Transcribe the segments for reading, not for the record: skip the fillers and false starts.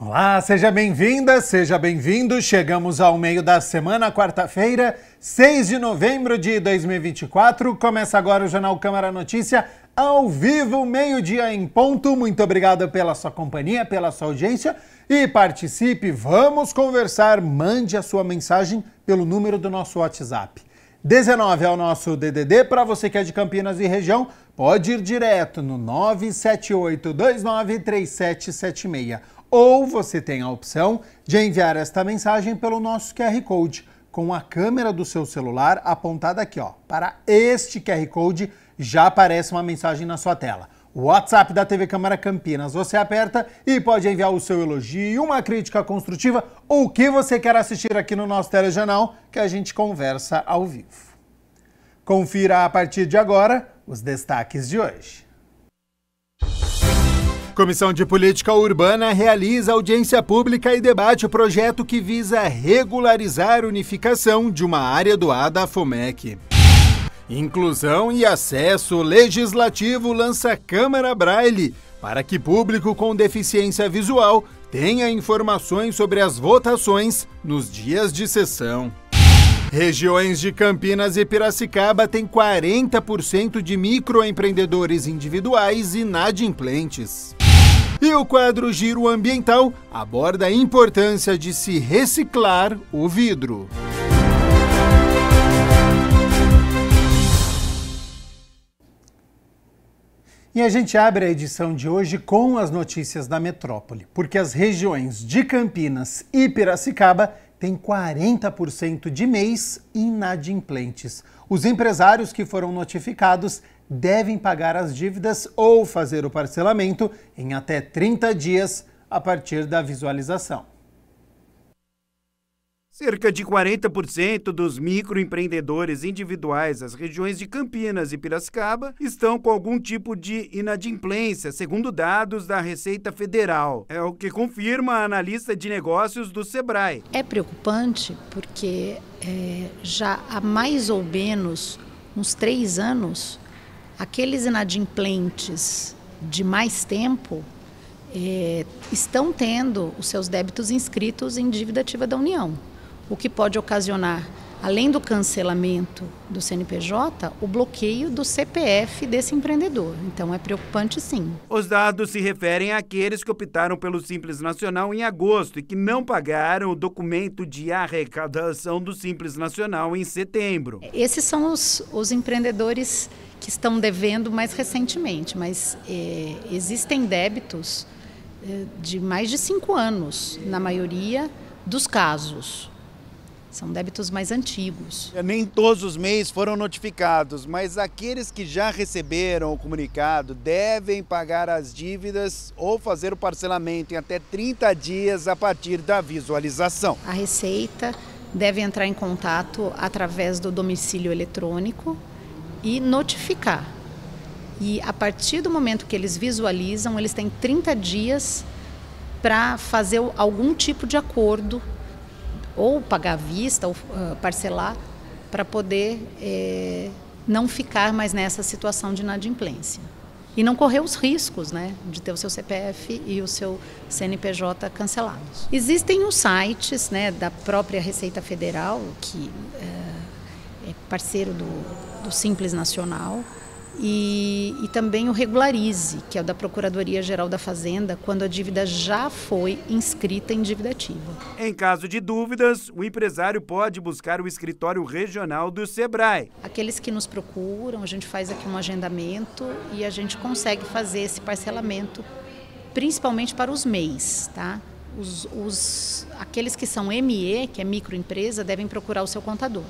Olá, seja bem-vinda, seja bem-vindo. Chegamos ao meio da semana, quarta-feira, 6 de novembro de 2024. Começa agora o Jornal Câmara Notícia, ao vivo, meio-dia em ponto. Muito obrigado pela sua companhia, pela sua audiência e participe. Vamos conversar. Mande a sua mensagem pelo número do nosso WhatsApp. 19 é o nosso DDD. Para você que é de Campinas e região, pode ir direto no 978293776. Ou você tem a opção de enviar esta mensagem pelo nosso QR Code, com a câmera do seu celular apontada aqui, ó. Para este QR Code já aparece uma mensagem na sua tela. O WhatsApp da TV Câmara Campinas, você aperta e pode enviar o seu elogio, uma crítica construtiva ou o que você quer assistir aqui no nosso telejornal, que a gente conversa ao vivo. Confira a partir de agora os destaques de hoje. Comissão de Política Urbana realiza audiência pública e debate o projeto que visa regularizar a unificação de uma área doada à FUMEC. Inclusão e Acesso Legislativo lança Câmara Braille para que público com deficiência visual tenha informações sobre as votações nos dias de sessão. Regiões de Campinas e Piracicaba têm 40% de microempreendedores individuais inadimplentes. E o quadro Giro Ambiental aborda a importância de se reciclar o vidro. E a gente abre a edição de hoje com as notícias da metrópole, porque as regiões de Campinas e Piracicaba têm 40% de MEIs inadimplentes. Os empresários que foram notificados devem pagar as dívidas ou fazer o parcelamento em até 30 dias a partir da visualização. Cerca de 40% dos microempreendedores individuais das regiões de Campinas e Piracicaba estão com algum tipo de inadimplência, segundo dados da Receita Federal. É o que confirma a analista de negócios do Sebrae. É preocupante porque já há mais ou menos uns 3 anos, aqueles inadimplentes de mais tempo estão tendo os seus débitos inscritos em dívida ativa da União, o que pode ocasionar, além do cancelamento do CNPJ, o bloqueio do CPF desse empreendedor. Então é preocupante, sim. Os dados se referem àqueles que optaram pelo Simples Nacional em agosto e que não pagaram o documento de arrecadação do Simples Nacional em setembro. Esses são os empreendedores que estão devendo mais recentemente, mas existem débitos de mais de 5 anos, na maioria dos casos. São débitos mais antigos. Nem todos os MEIs foram notificados, mas aqueles que já receberam o comunicado devem pagar as dívidas ou fazer o parcelamento em até 30 dias a partir da visualização. A Receita deve entrar em contato através do domicílio eletrônico e notificar. E a partir do momento que eles visualizam, eles têm 30 dias para fazer algum tipo de acordo, ou pagar à vista, ou parcelar, para poder não ficar mais nessa situação de inadimplência. E não correr os riscos, né, de ter o seu CPF e o seu CNPJ cancelados. Existem os sites, né, da própria Receita Federal, que é parceiro do Simples Nacional, e também o Regularize, que é o da Procuradoria-Geral da Fazenda, quando a dívida já foi inscrita em dívida ativa. Em caso de dúvidas, o empresário pode buscar o escritório regional do Sebrae. Aqueles que nos procuram, a gente faz aqui um agendamento e a gente consegue fazer esse parcelamento, principalmente para os MEIs, tá? Aqueles que são ME, que é microempresa, devem procurar o seu contador.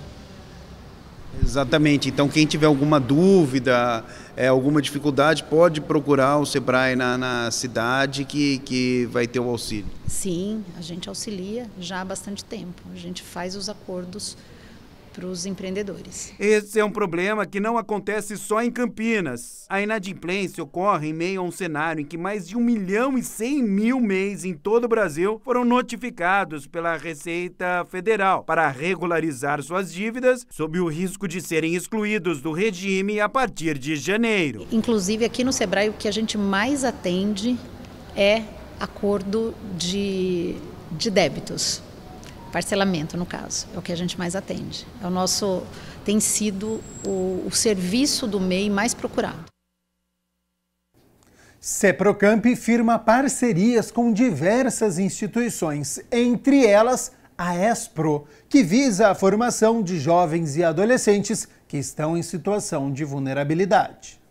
Exatamente, então quem tiver alguma dúvida, alguma dificuldade, pode procurar o Sebrae na cidade que vai ter o auxílio. Sim, a gente auxilia já há bastante tempo, a gente faz os acordos para os empreendedores. Esse é um problema que não acontece só em Campinas. A inadimplência ocorre em meio a um cenário em que mais de 1.100.000 MEIs em todo o Brasil foram notificados pela Receita Federal para regularizar suas dívidas sob o risco de serem excluídos do regime a partir de janeiro. Inclusive aqui no Sebrae o que a gente mais atende é acordo de débitos, parcelamento no caso, é o que a gente mais atende. Tem sido o serviço do MEI mais procurado. Seprocamp firma parcerias com diversas instituições, entre elas a ESPRO, que visa a formação de jovens e adolescentes que estão em situação de vulnerabilidade.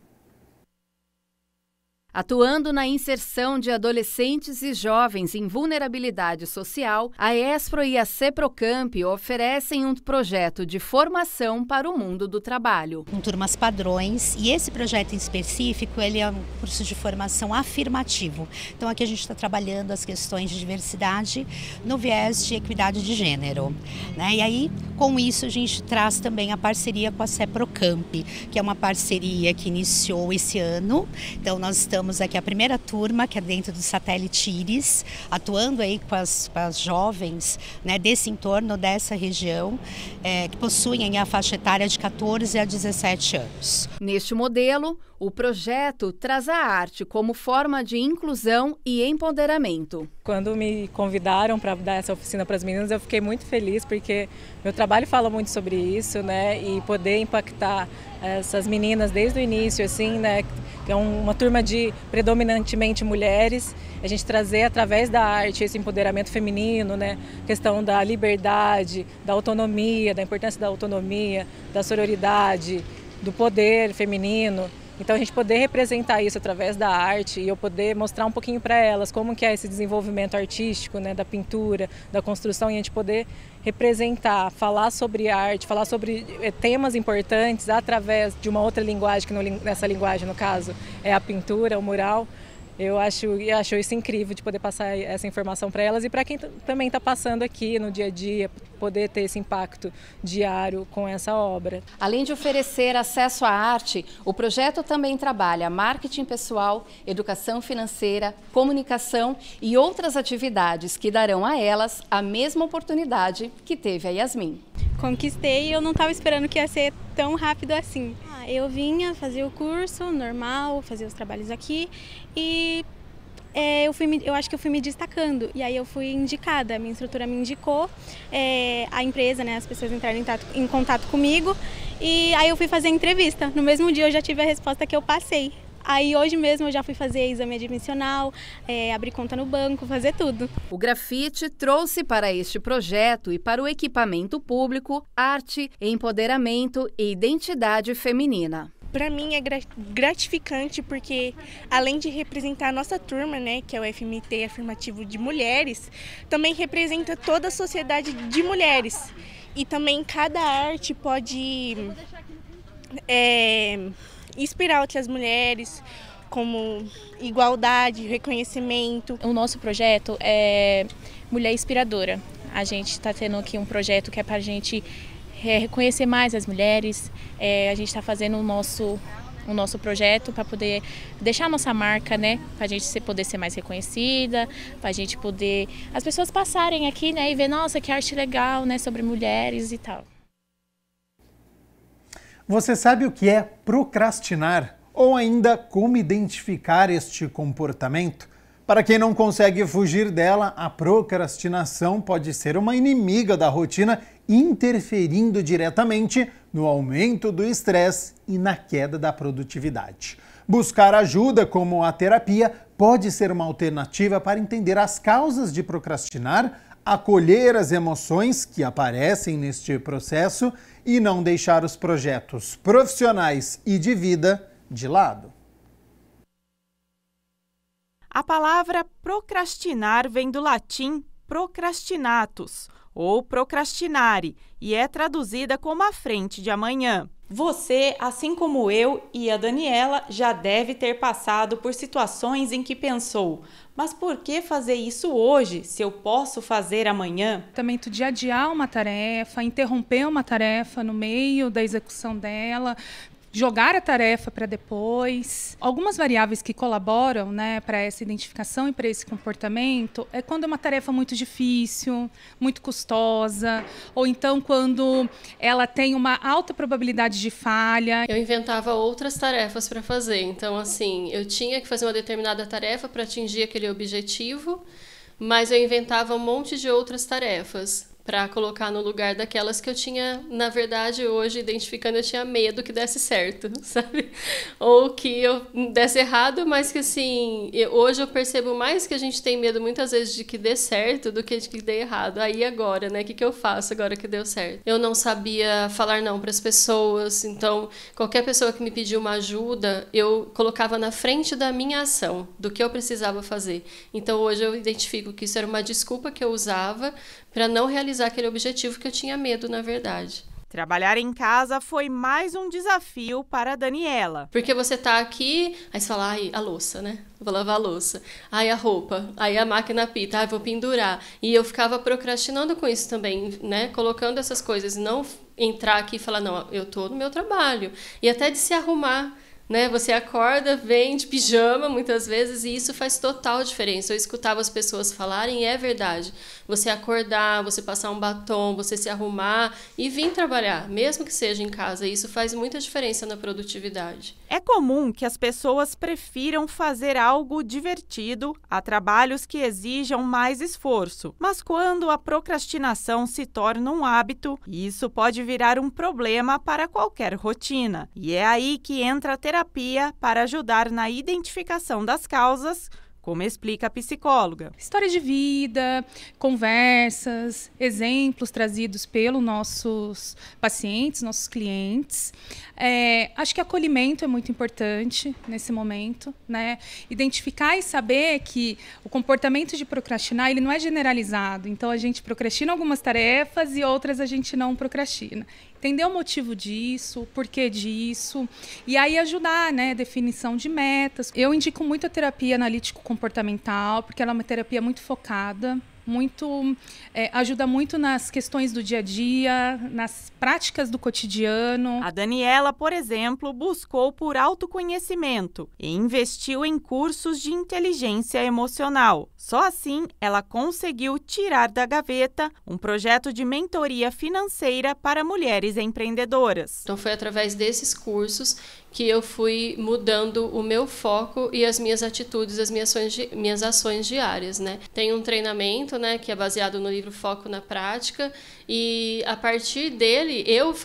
Atuando na inserção de adolescentes e jovens em vulnerabilidade social, a ESPRO e a Seprocamp oferecem um projeto de formação para o mundo do trabalho. Com turmas padrões, e esse projeto em específico, ele é um curso de formação afirmativo. Então aqui a gente está trabalhando as questões de diversidade no viés de equidade de gênero, né? E aí, com isso, a gente traz também a parceria com a Seprocamp, que é uma parceria que iniciou esse ano. Então nós estamos aqui a primeira turma, que é dentro do satélite Íris, atuando aí com as jovens, né, desse entorno, dessa região, que possuem a faixa etária de 14 a 17 anos. Neste modelo, o projeto traz a arte como forma de inclusão e empoderamento. Quando me convidaram para dar essa oficina para as meninas, eu fiquei muito feliz, porque meu trabalho fala muito sobre isso, né, e poder impactar essas meninas desde o início, assim, né, que é uma turma de predominantemente mulheres, a gente trazer através da arte esse empoderamento feminino, né, questão da liberdade, da autonomia, da importância da autonomia, da sororidade, do poder feminino. Então a gente poder representar isso através da arte e eu poder mostrar um pouquinho para elas como que é esse desenvolvimento artístico, né, da pintura, da construção, e a gente poder representar, falar sobre arte, falar sobre temas importantes através de uma outra linguagem, que nessa linguagem, no caso, é a pintura, o mural. Eu acho isso incrível de poder passar essa informação para elas e para quem também está passando aqui no dia a dia, poder ter esse impacto diário com essa obra. Além de oferecer acesso à arte, o projeto também trabalha marketing pessoal, educação financeira, comunicação e outras atividades que darão a elas a mesma oportunidade que teve a Yasmin. Conquistei e eu não estava esperando que ia ser tão rápido assim. Eu vinha fazer o curso normal, fazer os trabalhos aqui e eu acho que eu fui me destacando. E aí eu fui indicada, a minha instrutora me indicou, a empresa, né, as pessoas entraram em contato comigo e aí eu fui fazer a entrevista. No mesmo dia eu já tive a resposta que eu passei. Aí hoje mesmo eu já fui fazer exame admissional, abrir conta no banco, fazer tudo. O grafite trouxe para este projeto e para o equipamento público arte, empoderamento e identidade feminina. Para mim é gratificante porque, além de representar a nossa turma, né, que é o FMT Afirmativo de Mulheres, também representa toda a sociedade de mulheres. E também cada arte pode inspirar outras mulheres, como igualdade, reconhecimento. O nosso projeto é Mulher Inspiradora. A gente está tendo aqui um projeto que é para a gente reconhecer mais as mulheres. A gente está fazendo o nosso projeto para poder deixar a nossa marca, né? Para a gente poder ser mais reconhecida, para a gente poder as pessoas passarem aqui, né, e ver, nossa, que arte legal, né, sobre mulheres e tal. Você sabe o que é procrastinar? Ou ainda como identificar este comportamento? Para quem não consegue fugir dela, a procrastinação pode ser uma inimiga da rotina, interferindo diretamente no aumento do estresse e na queda da produtividade. Buscar ajuda, como a terapia, pode ser uma alternativa para entender as causas de procrastinar, acolher as emoções que aparecem neste processo e não deixar os projetos profissionais e de vida de lado. A palavra procrastinar vem do latim procrastinatus, ou procrastinare, e é traduzida como a frente de amanhã. Você, assim como eu e a Daniela, já deve ter passado por situações em que pensou: mas por que fazer isso hoje, se eu posso fazer amanhã? Também de adiar uma tarefa, interromper uma tarefa no meio da execução dela, jogar a tarefa para depois. Algumas variáveis que colaboram, né, para essa identificação e para esse comportamento é quando é uma tarefa muito difícil, muito custosa, ou então quando ela tem uma alta probabilidade de falha. Eu inventava outras tarefas para fazer, então assim, eu tinha que fazer uma determinada tarefa para atingir aquele objetivo, mas eu inventava um monte de outras tarefas para colocar no lugar daquelas que eu tinha, na verdade, hoje, identificando, eu tinha medo que desse certo, sabe? Ou que eu desse errado, mas que, assim, hoje eu percebo mais que a gente tem medo, muitas vezes, de que dê certo do que de que dê errado. Aí, agora, né? O que eu faço agora que deu certo? Eu não sabia falar não para as pessoas, então, qualquer pessoa que me pediu uma ajuda, eu colocava na frente da minha ação, do que eu precisava fazer. Então, hoje eu identifico que isso era uma desculpa que eu usava para não realizar aquele objetivo que eu tinha medo, na verdade. Trabalhar em casa foi mais um desafio para a Daniela. Porque você tá aqui, aí você fala, ai, a louça, né? Vou lavar a louça. Ai, a roupa. Aí a máquina apita, ai, vou pendurar. E eu ficava procrastinando com isso também, né? Colocando essas coisas, não entrar aqui e falar, não, eu tô no meu trabalho. E até de se arrumar, né? Você acorda, vem de pijama muitas vezes e isso faz total diferença. Eu escutava as pessoas falarem e é verdade. Você acordar, você passar um batom, você se arrumar e vir trabalhar, mesmo que seja em casa. Isso faz muita diferença na produtividade. É comum que as pessoas prefiram fazer algo divertido a trabalhos que exijam mais esforço. Mas quando a procrastinação se torna um hábito, isso pode virar um problema para qualquer rotina. E é aí que entra a terapia para ajudar na identificação das causas, como explica a psicóloga. História de vida, conversas, exemplos trazidos pelos nossos pacientes, nossos clientes. Acho que acolhimento é muito importante nesse momento, né? Identificar e saber que o comportamento de procrastinar ele não é generalizado. Então, a gente procrastina algumas tarefas e outras a gente não procrastina. Entender o motivo disso, o porquê disso, e aí ajudar, né, definição de metas. Eu indico muito a terapia analítico-comportamental, porque ela é uma terapia muito focada, ajuda muito nas questões do dia a dia, nas práticas do cotidiano. A Daniela, por exemplo, buscou por autoconhecimento e investiu em cursos de inteligência emocional. Só assim, ela conseguiu tirar da gaveta um projeto de mentoria financeira para mulheres empreendedoras. Então foi através desses cursos que eu fui mudando o meu foco e as minhas atitudes, as minhas ações diárias, né? Tem um treinamento, né, que é baseado no livro Foco na Prática, e a partir dele, eu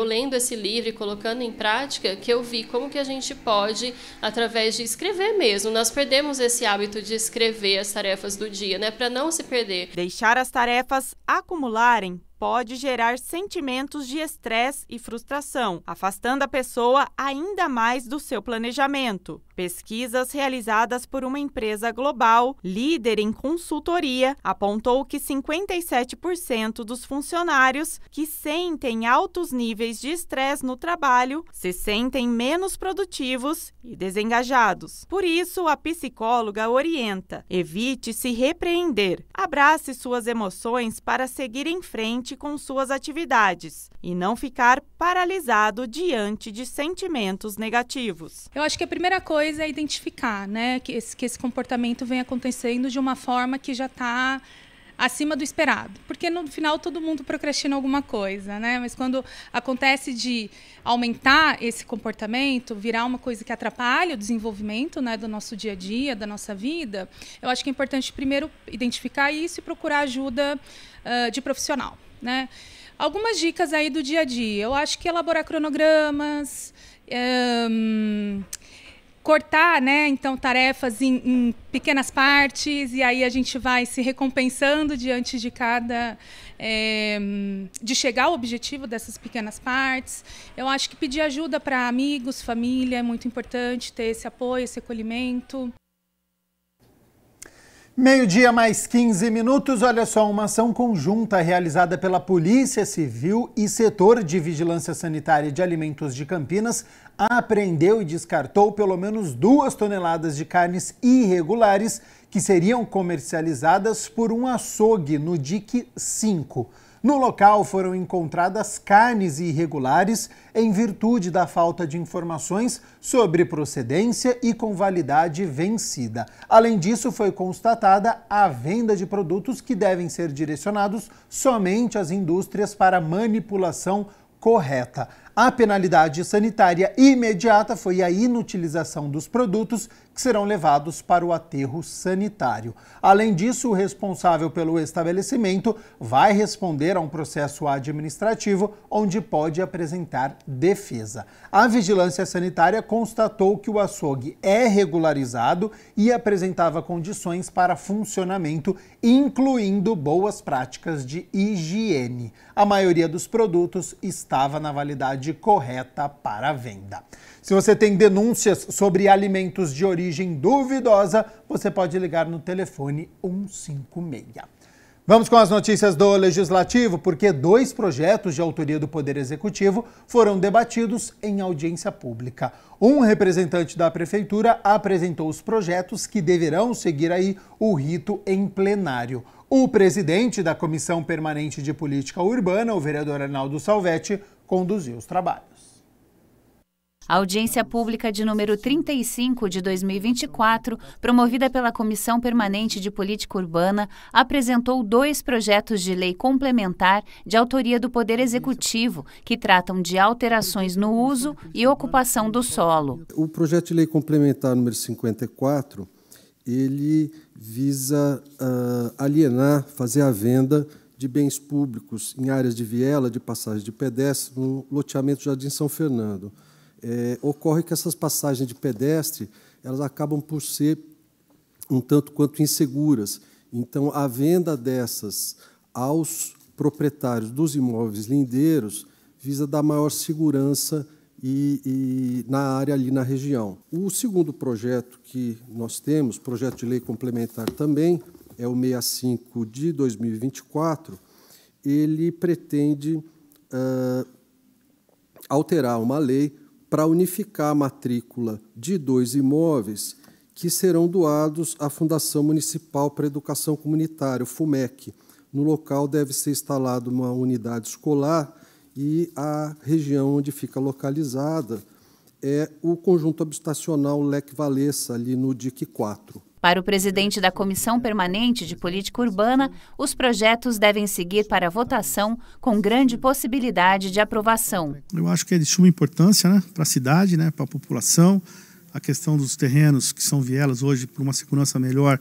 lendo esse livro e colocando em prática, que eu vi como que a gente pode, através de escrever mesmo, nós perdemos esse hábito de escrever as tarefas do dia, né, para não se perder. Deixar as tarefas acumularem pode gerar sentimentos de estresse e frustração, afastando a pessoa ainda mais do seu planejamento. Pesquisas realizadas por uma empresa global, líder em consultoria, apontou que 57% dos funcionários que sentem altos níveis de estresse no trabalho se sentem menos produtivos e desengajados. Por isso, a psicóloga orienta: evite se repreender, abrace suas emoções para seguir em frente com suas atividades e não ficar paralisado diante de sentimentos negativos. Eu acho que a primeira coisa é identificar, né, que esse comportamento vem acontecendo de uma forma que já está acima do esperado, porque no final todo mundo procrastina alguma coisa, né? Mas quando acontece de aumentar esse comportamento, virar uma coisa que atrapalha o desenvolvimento, né, do nosso dia a dia, da nossa vida, eu acho que é importante primeiro identificar isso e procurar ajuda de profissional, né? Algumas dicas aí do dia a dia. Eu acho que elaborar cronogramas, cortar, né, então, tarefas em pequenas partes, e aí a gente vai se recompensando diante de de chegar ao objetivo dessas pequenas partes. Eu acho que pedir ajuda para amigos, família, é muito importante ter esse apoio, esse acolhimento. 12:15. Olha só, uma ação conjunta realizada pela Polícia Civil e Setor de Vigilância Sanitária de Alimentos de Campinas apreendeu e descartou pelo menos 2 toneladas de carnes irregulares que seriam comercializadas por um açougue no DIC 5. No local foram encontradas carnes irregulares em virtude da falta de informações sobre procedência e com validade vencida. Além disso, foi constatada a venda de produtos que devem ser direcionados somente às indústrias para manipulação correta. A penalidade sanitária imediata foi a inutilização dos produtos que serão levados para o aterro sanitário. Além disso, o responsável pelo estabelecimento vai responder a um processo administrativo onde pode apresentar defesa. A Vigilância Sanitária constatou que o açougue é regularizado e apresentava condições para funcionamento, incluindo boas práticas de higiene. A maioria dos produtos estava na validade correta para a venda. Se você tem denúncias sobre alimentos de origem duvidosa, você pode ligar no telefone 156. Vamos com as notícias do Legislativo, porque 2 projetos de autoria do Poder Executivo foram debatidos em audiência pública. Um representante da Prefeitura apresentou os projetos que deverão seguir aí o rito em plenário. O presidente da Comissão Permanente de Política Urbana, o vereador Arnaldo Salvetti, conduziu os trabalhos. A audiência pública de número 35 de 2024, promovida pela Comissão Permanente de Política Urbana, apresentou 2 projetos de lei complementar de autoria do Poder Executivo, que tratam de alterações no uso e ocupação do solo. O projeto de lei complementar número 54, ele visa alienar, fazer a venda de bens públicos em áreas de viela, de passagem de pedestre, no loteamento Jardim São Fernando. Ocorre que essas passagens de pedestre, elas acabam por ser um tanto quanto inseguras. Então, a venda dessas aos proprietários dos imóveis lindeiros visa dar maior segurança e na área ali na região. O segundo projeto que nós temos, projeto de lei complementar também, é o 65 de 2024, ele pretende alterar uma lei para unificar a matrícula de 2 imóveis que serão doados à Fundação Municipal para a Educação Comunitária, o FUMEC. No local deve ser instalada uma unidade escolar e a região onde fica localizada é o conjunto habitacional Leque Valessa, ali no DIC 4. Para o presidente da Comissão Permanente de Política Urbana, os projetos devem seguir para a votação com grande possibilidade de aprovação. Eu acho que é de suma importância, né, para a cidade, né, para a população. A questão dos terrenos que são vielas hoje, por uma segurança melhor,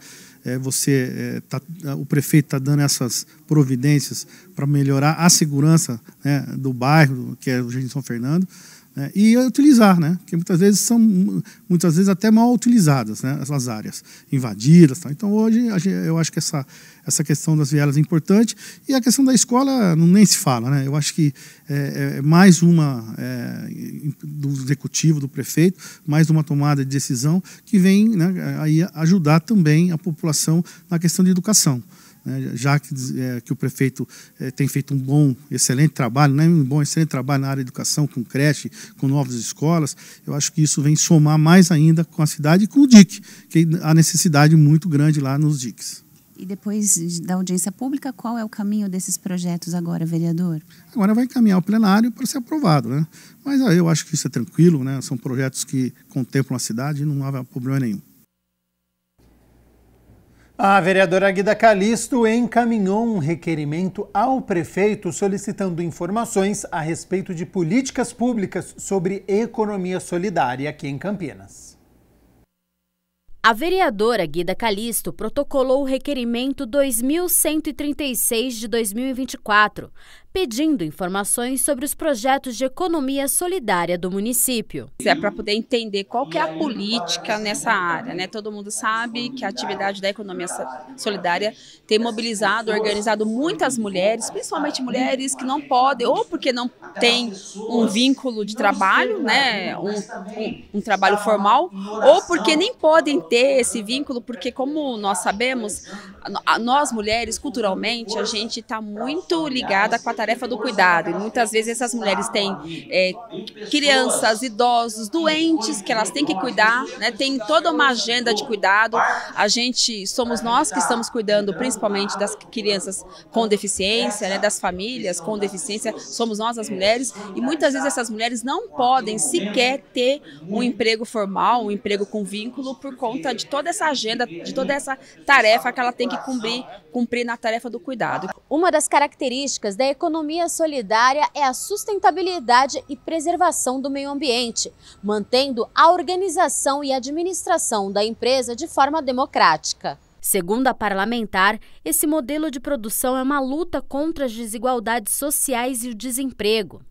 o prefeito está dando essas providências para melhorar a segurança, né, do bairro, que é o Jardim São Fernando. E utilizar, né? Porque muitas vezes até mal utilizadas, né? Essas áreas invadidas, tá? Então hoje eu acho que essa questão das vielas é importante, e a questão da escola nem se fala, né? Eu acho que é mais uma do executivo, do prefeito, mais uma tomada de decisão que vem, né, aí ajudar também a população na questão de educação. Já que o prefeito tem feito um excelente trabalho, né? Excelente trabalho na área de educação, com creche, com novas escolas, eu acho que isso vem somar mais ainda com a cidade e com o DIC, que há necessidade muito grande lá nos DICs. E depois da audiência pública, qual é o caminho desses projetos agora, vereador? Agora vai encaminhar ao plenário para ser aprovado, né? Mas eu acho que isso é tranquilo, né? São projetos que contemplam a cidade e não há problema nenhum. A vereadora Guida Calisto encaminhou um requerimento ao prefeito solicitando informações a respeito de políticas públicas sobre economia solidária aqui em Campinas. A vereadora Guida Calisto protocolou o requerimento 2136 de 2024, pedindo informações sobre os projetos de economia solidária do município. É para poder entender qual que é a política nessa área, né? Todo mundo sabe que a atividade da economia solidária tem mobilizado, organizado muitas mulheres, principalmente mulheres que não podem, ou porque não tem um vínculo de trabalho, né? Um trabalho formal, ou porque nem podem ter esse vínculo, porque como nós sabemos, nós mulheres, culturalmente, a gente está muito ligada com a tarefa do cuidado. E muitas vezes essas mulheres têm crianças, idosos, doentes que elas têm que cuidar, né? Tem toda uma agenda de cuidado. Somos nós que estamos cuidando principalmente das crianças com deficiência, né? Das famílias com deficiência, somos nós as mulheres, e muitas vezes essas mulheres não podem sequer ter um emprego formal, um emprego com vínculo, por conta de toda essa agenda, de toda essa tarefa que ela tem que cumprir na tarefa do cuidado. Uma das características da economia solidária é a sustentabilidade e preservação do meio ambiente, mantendo a organização e administração da empresa de forma democrática. Segundo a parlamentar, esse modelo de produção é uma luta contra as desigualdades sociais e o desemprego,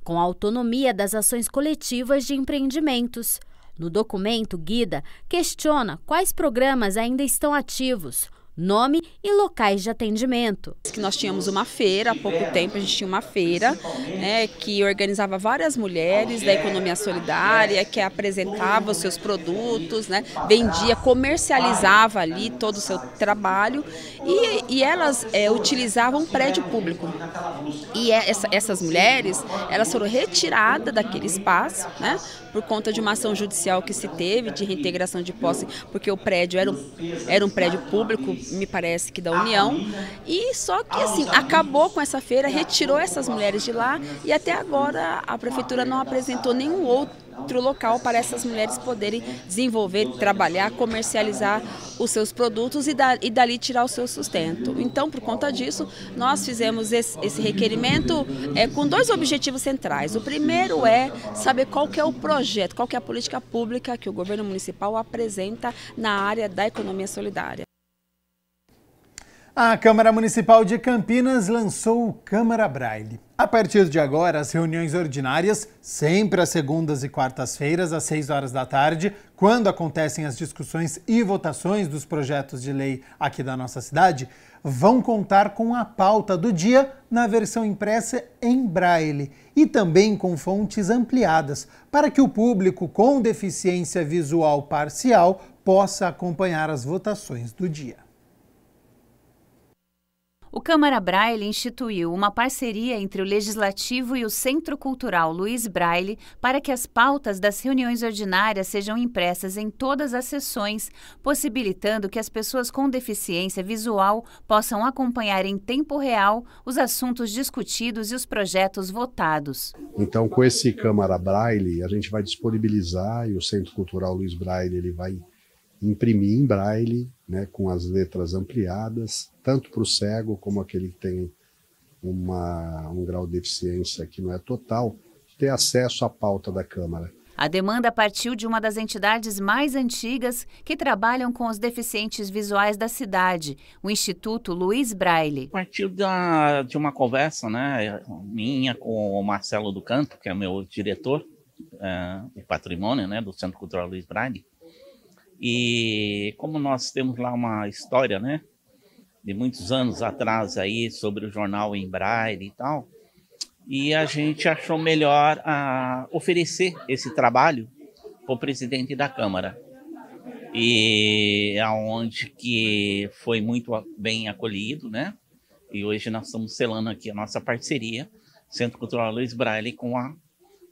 com a autonomia das ações coletivas de empreendimentos. No documento, Guida questiona quais programas ainda estão ativos, nome e locais de atendimento. Nós tínhamos uma feira, há pouco tempo a gente tinha uma feira, né, que organizava várias mulheres da economia solidária, que apresentava os seus produtos, né, vendia, comercializava ali todo o seu trabalho, e elas utilizavam um prédio público. E essas mulheres, elas foram retiradas daquele espaço, né, por conta de uma ação judicial que se teve de reintegração de posse, porque o prédio era um prédio público, me parece que da União, e só que assim, acabou com essa feira, retirou essas mulheres de lá, e até agora a prefeitura não apresentou nenhum outro local para essas mulheres poderem desenvolver, trabalhar, comercializar os seus produtos e dali tirar o seu sustento. Então, por conta disso, nós fizemos esse requerimento com dois objetivos centrais. O primeiro é saber qual que é o projeto, qual que é a política pública que o governo municipal apresenta na área da economia solidária. A Câmara Municipal de Campinas lançou o Câmara Braille. A partir de agora, as reuniões ordinárias, sempre às segundas e quartas-feiras, às 6 horas da tarde, quando acontecem as discussões e votações dos projetos de lei aqui da nossa cidade, vão contar com a pauta do dia na versão impressa em Braille e também com fontes ampliadas, para que o público com deficiência visual parcial possa acompanhar as votações do dia. O Câmara Braille instituiu uma parceria entre o Legislativo e o Centro Cultural Luiz Braille para que as pautas das reuniões ordinárias sejam impressas em todas as sessões, possibilitando que as pessoas com deficiência visual possam acompanhar em tempo real os assuntos discutidos e os projetos votados. Então, com esse Câmara Braille, a gente vai disponibilizar, e o Centro Cultural Luiz Braille ele vai imprimir em Braille, né, com as letras ampliadas, tanto para o cego como aquele que tem um grau de deficiência que não é total, ter acesso à pauta da Câmara. A demanda partiu de uma das entidades mais antigas que trabalham com os deficientes visuais da cidade, o Instituto Luiz Braille. Partiu de uma conversa, né, minha com o Marcelo do Canto, que é meu diretor de patrimônio, né, do Centro Cultural Luiz Braille. E como nós temos lá uma história, né, de muitos anos atrás aí sobre o jornal em Braille e tal, e a gente achou melhor oferecer esse trabalho para o presidente da Câmara. E aonde que foi muito bem acolhido, né? E hoje nós estamos selando aqui a nossa parceria, Centro Cultural Luiz Braille, com a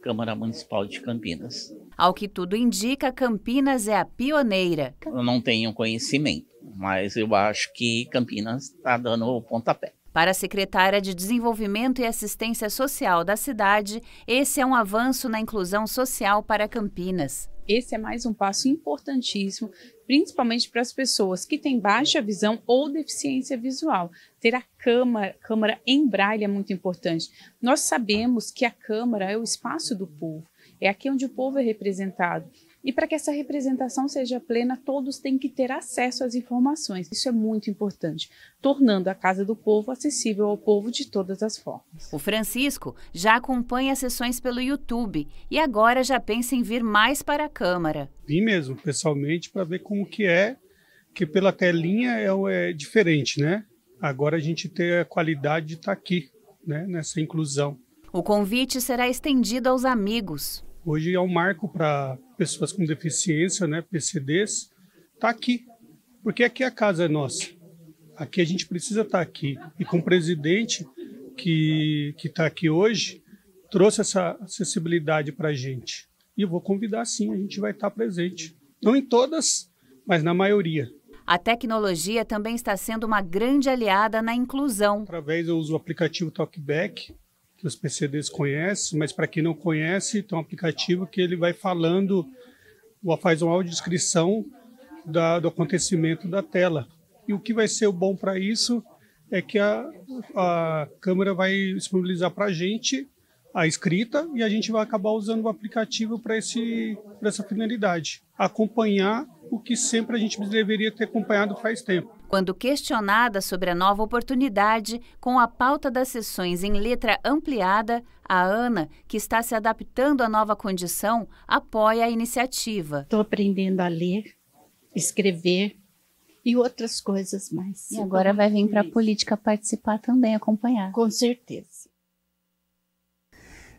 Câmara Municipal de Campinas. Ao que tudo indica, Campinas é a pioneira. Eu não tenho conhecimento, mas eu acho que Campinas está dando o pontapé. Para a secretária de Desenvolvimento e Assistência Social da cidade, esse é um avanço na inclusão social para Campinas. Esse é mais um passo importantíssimo, principalmente para as pessoas que têm baixa visão ou deficiência visual. Ter a Câmara em Braille é muito importante. Nós sabemos que a Câmara é o espaço do povo, é aqui onde o povo é representado. E para que essa representação seja plena, todos têm que ter acesso às informações. Isso é muito importante, tornando a Casa do Povo acessível ao povo de todas as formas. O Francisco já acompanha as sessões pelo YouTube e agora já pensa em vir mais para a Câmara. Vim mesmo, pessoalmente, para ver como que é, que pela telinha é diferente, né? Agora a gente tem a qualidade de estar aqui, né, nessa inclusão. O convite será estendido aos amigos. Hoje é um marco para pessoas com deficiência, né, PCDs, tá aqui, porque aqui a casa é nossa. Aqui a gente precisa estar aqui. E com o presidente, que está aqui hoje, trouxe essa acessibilidade para a gente. E eu vou convidar sim, a gente vai estar presente. Não em todas, mas na maioria. A tecnologia também está sendo uma grande aliada na inclusão. Através eu uso o aplicativo Talkback, que os PCDs conhecem, mas para quem não conhece, tem um aplicativo que ele vai falando, faz uma audiodescrição do acontecimento da tela. E o que vai ser o bom para isso é que a câmera vai disponibilizar para a gente a escrita e a gente vai acabar usando o aplicativo para essa finalidade. Acompanhar o que sempre a gente deveria ter acompanhado faz tempo. Quando questionada sobre a nova oportunidade, com a pauta das sessões em letra ampliada, a Ana, que está se adaptando à nova condição, apoia a iniciativa. Estou aprendendo a ler, escrever e outras coisas mais. E agora vai vir para a política participar também, acompanhar. Com certeza.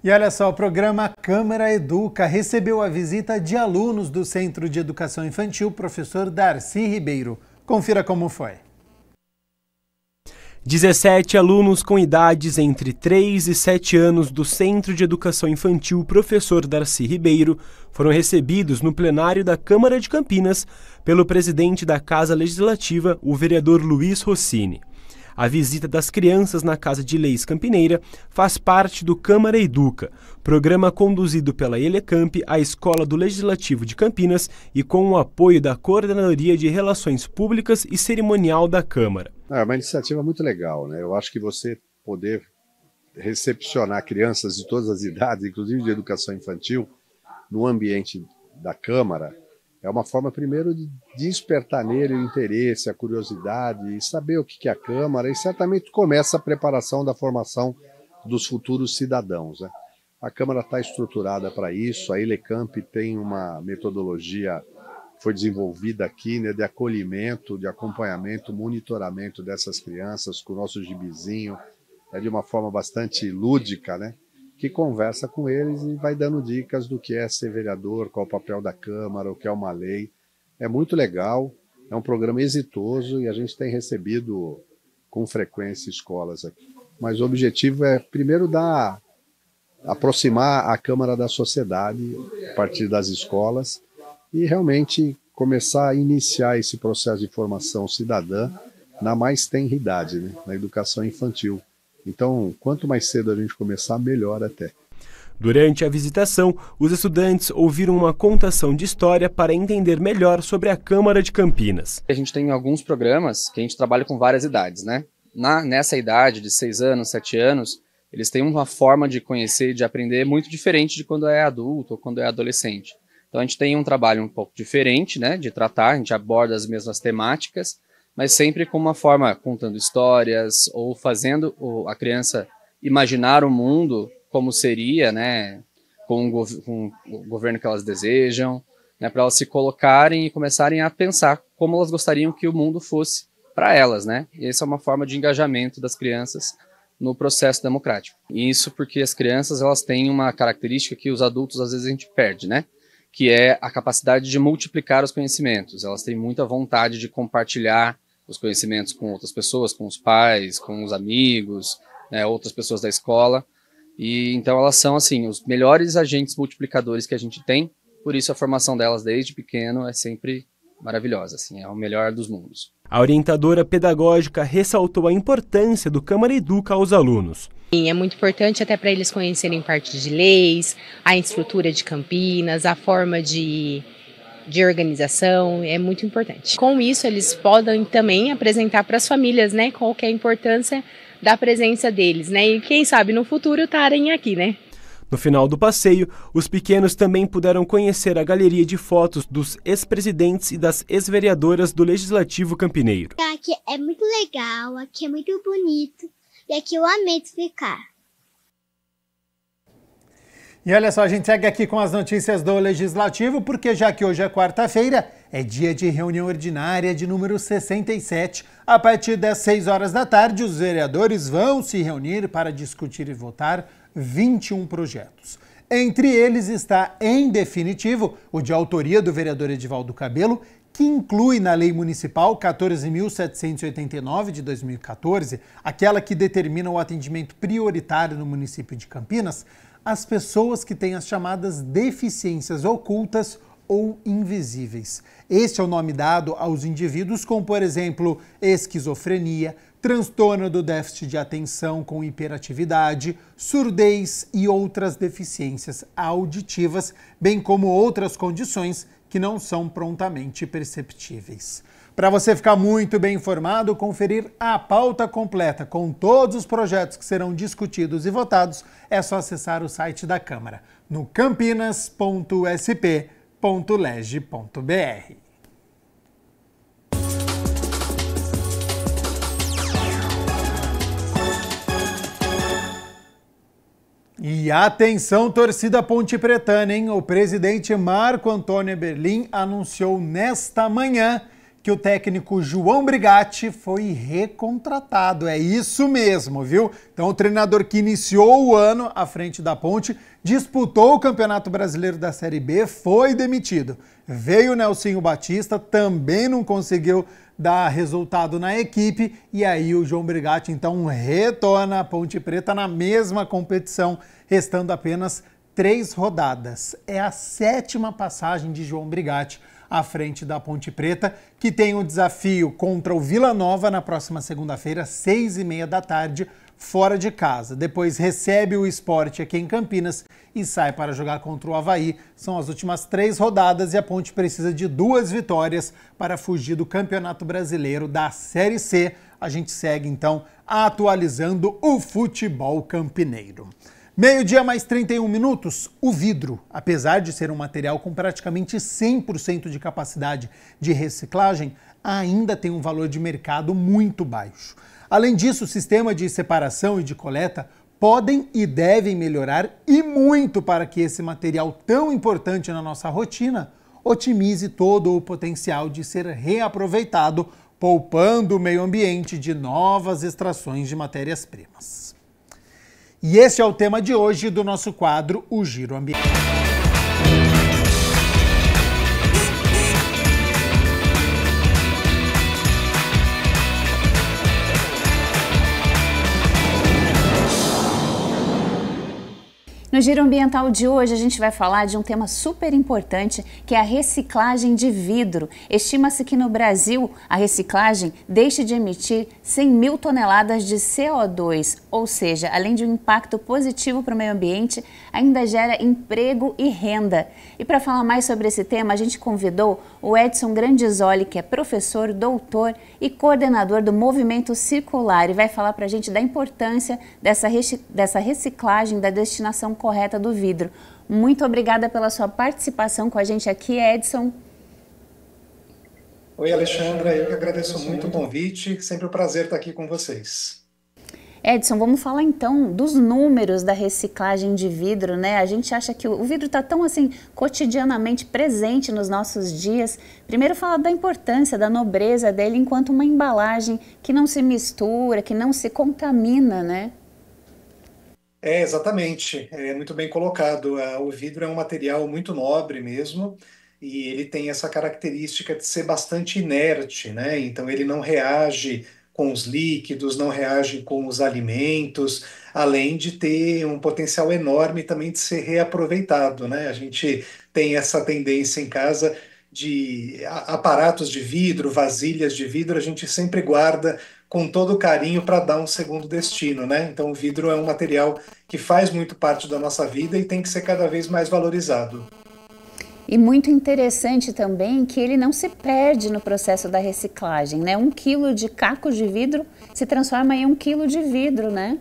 E olha só, o programa Câmara Educa recebeu a visita de alunos do Centro de Educação Infantil, professor Darcy Ribeiro. Confira como foi. 17 alunos com idades entre 3 e 7 anos do Centro de Educação Infantil Professor Darcy Ribeiro foram recebidos no plenário da Câmara de Campinas pelo presidente da Casa Legislativa, o vereador Luiz Rossini. A visita das crianças na Casa de Leis Campineira faz parte do Câmara Educa, programa conduzido pela Elecamp, a Escola do Legislativo de Campinas, e com o apoio da Coordenadoria de Relações Públicas e Cerimonial da Câmara. É uma iniciativa muito legal, né? Eu acho que você poder recepcionar crianças de todas as idades, inclusive de educação infantil, no ambiente da Câmara, é uma forma, primeiro, de despertar nele o interesse, a curiosidade, e saber o que é a Câmara, e certamente começa a preparação da formação dos futuros cidadãos, né? A Câmara está estruturada para isso, a Elecamp tem uma metodologia que foi desenvolvida aqui, né, de acolhimento, de acompanhamento, monitoramento dessas crianças com o nosso gibizinho, de uma forma bastante lúdica, né? Que conversa com eles e vai dando dicas do que é ser vereador, qual é o papel da Câmara, o que é uma lei. É muito legal, é um programa exitoso e a gente tem recebido com frequência escolas aqui. Mas o objetivo é, primeiro, aproximar a Câmara da sociedade a partir das escolas e realmente começar a iniciar esse processo de formação cidadã na mais tenra idade, né? Na educação infantil. Então, quanto mais cedo a gente começar, melhor até. Durante a visitação, os estudantes ouviram uma contação de história para entender melhor sobre a Câmara de Campinas. A gente tem alguns programas que a gente trabalha com várias idades, né? Nessa idade de 6 anos, 7 anos, eles têm uma forma de conhecer e de aprender muito diferente de quando é adulto ou quando é adolescente. Então a gente tem um trabalho um pouco diferente, né, de tratar, a gente aborda as mesmas temáticas, mas sempre com uma forma contando histórias ou fazendo a criança imaginar o mundo como seria, né, com o governo que elas desejam, né, para elas se colocarem e começarem a pensar como elas gostariam que o mundo fosse para elas, né? E essa é uma forma de engajamento das crianças no processo democrático. E isso porque as crianças, elas têm uma característica que os adultos às vezes a gente perde, né? Que é a capacidade de multiplicar os conhecimentos. Elas têm muita vontade de compartilhar os conhecimentos com outras pessoas, com os pais, com os amigos, né, outras pessoas da escola. E então elas são assim os melhores agentes multiplicadores que a gente tem. Por isso a formação delas desde pequeno é sempre maravilhosa, assim, é o melhor dos mundos. A orientadora pedagógica ressaltou a importância do Câmara Educa aos alunos. É muito importante até para eles conhecerem parte de leis, a estrutura de Campinas, a forma de organização, é muito importante. Com isso, eles podem também apresentar para as famílias, né, qual que é a importância da presença deles, né, e quem sabe no futuro estarem aqui, né. No final do passeio, os pequenos também puderam conhecer a galeria de fotos dos ex-presidentes e das ex-vereadoras do Legislativo Campineiro. Aqui é muito legal, aqui é muito bonito e aqui eu amei de ficar. E olha só, a gente segue aqui com as notícias do Legislativo, porque já que hoje é quarta-feira, é dia de reunião ordinária de número 67. A partir das 6 horas da tarde, os vereadores vão se reunir para discutir e votar 21 projetos. Entre eles está, em definitivo, o de autoria do vereador Edivaldo Cabelo, que inclui na Lei Municipal 14.789 de 2014, aquela que determina o atendimento prioritário no município de Campinas, as pessoas que têm as chamadas deficiências ocultas ou invisíveis. Este é o nome dado aos indivíduos com, por exemplo, esquizofrenia, transtorno do déficit de atenção com hiperatividade, surdez e outras deficiências auditivas, bem como outras condições que não são prontamente perceptíveis. Para você ficar muito bem informado, conferir a pauta completa com todos os projetos que serão discutidos e votados, é só acessar o site da Câmara, no campinas.sp.leg.br. E atenção, torcida pontepretana, hein? O presidente Marco Antônio Eberlin anunciou nesta manhã que o técnico João Brigatti foi recontratado. É isso mesmo, viu? Então o treinador que iniciou o ano à frente da Ponte, disputou o Campeonato Brasileiro da Série B, foi demitido. Veio o Nelsinho Batista, também não conseguiu dar resultado na equipe, e aí o João Brigatti então retorna à Ponte Preta na mesma competição, restando apenas 3 rodadas. É a 7ª passagem de João Brigatti à frente da Ponte Preta, que tem um desafio contra o Vila Nova na próxima segunda-feira, 6h30 da tarde, fora de casa. Depois recebe o Sport aqui em Campinas e sai para jogar contra o Avaí. São as últimas 3 rodadas e a Ponte precisa de 2 vitórias para fugir do Campeonato Brasileiro da Série C. A gente segue então atualizando o futebol campineiro. 12h mais 31 minutos, o vidro, apesar de ser um material com praticamente 100% de capacidade de reciclagem, ainda tem um valor de mercado muito baixo. Além disso, o sistema de separação e de coleta podem e devem melhorar e muito para que esse material tão importante na nossa rotina otimize todo o potencial de ser reaproveitado, poupando o meio ambiente de novas extrações de matérias-primas. E esse é o tema de hoje do nosso quadro O Giro Ambiental. No Giro Ambiental de hoje, a gente vai falar de um tema super importante, que é a reciclagem de vidro. Estima-se que no Brasil, a reciclagem deixe de emitir 100 mil toneladas de CO2, ou seja, além de um impacto positivo para o meio ambiente, ainda gera emprego e renda. E para falar mais sobre esse tema, a gente convidou o Edson Grandisoli, que é professor, doutor e coordenador do Movimento Circular, e vai falar para a gente da importância dessa reciclagem, da destinação correta do vidro. Muito obrigada pela sua participação com a gente aqui, Edson. Oi, Alexandra, eu que agradeço muito o convite, sempre um prazer estar aqui com vocês. Edson, vamos falar então dos números da reciclagem de vidro, né? A gente acha que o vidro está tão assim cotidianamente presente nos nossos dias. Primeiro falar da importância, da nobreza dele enquanto uma embalagem que não se mistura, que não se contamina, né? Exatamente, é muito bem colocado. O vidro é um material muito nobre mesmo, e ele tem essa característica de ser bastante inerte, né? Então ele não reage com os líquidos, não reage com os alimentos, além de ter um potencial enorme também de ser reaproveitado, né? A gente tem essa tendência em casa de aparatos de vidro, vasilhas de vidro, a gente sempre guarda com todo carinho para dar um segundo destino, né? Então o vidro é um material que faz muito parte da nossa vida e tem que ser cada vez mais valorizado. E muito interessante também que ele não se perde no processo da reciclagem, né? 1 quilo de caco de vidro se transforma em 1 quilo de vidro, né?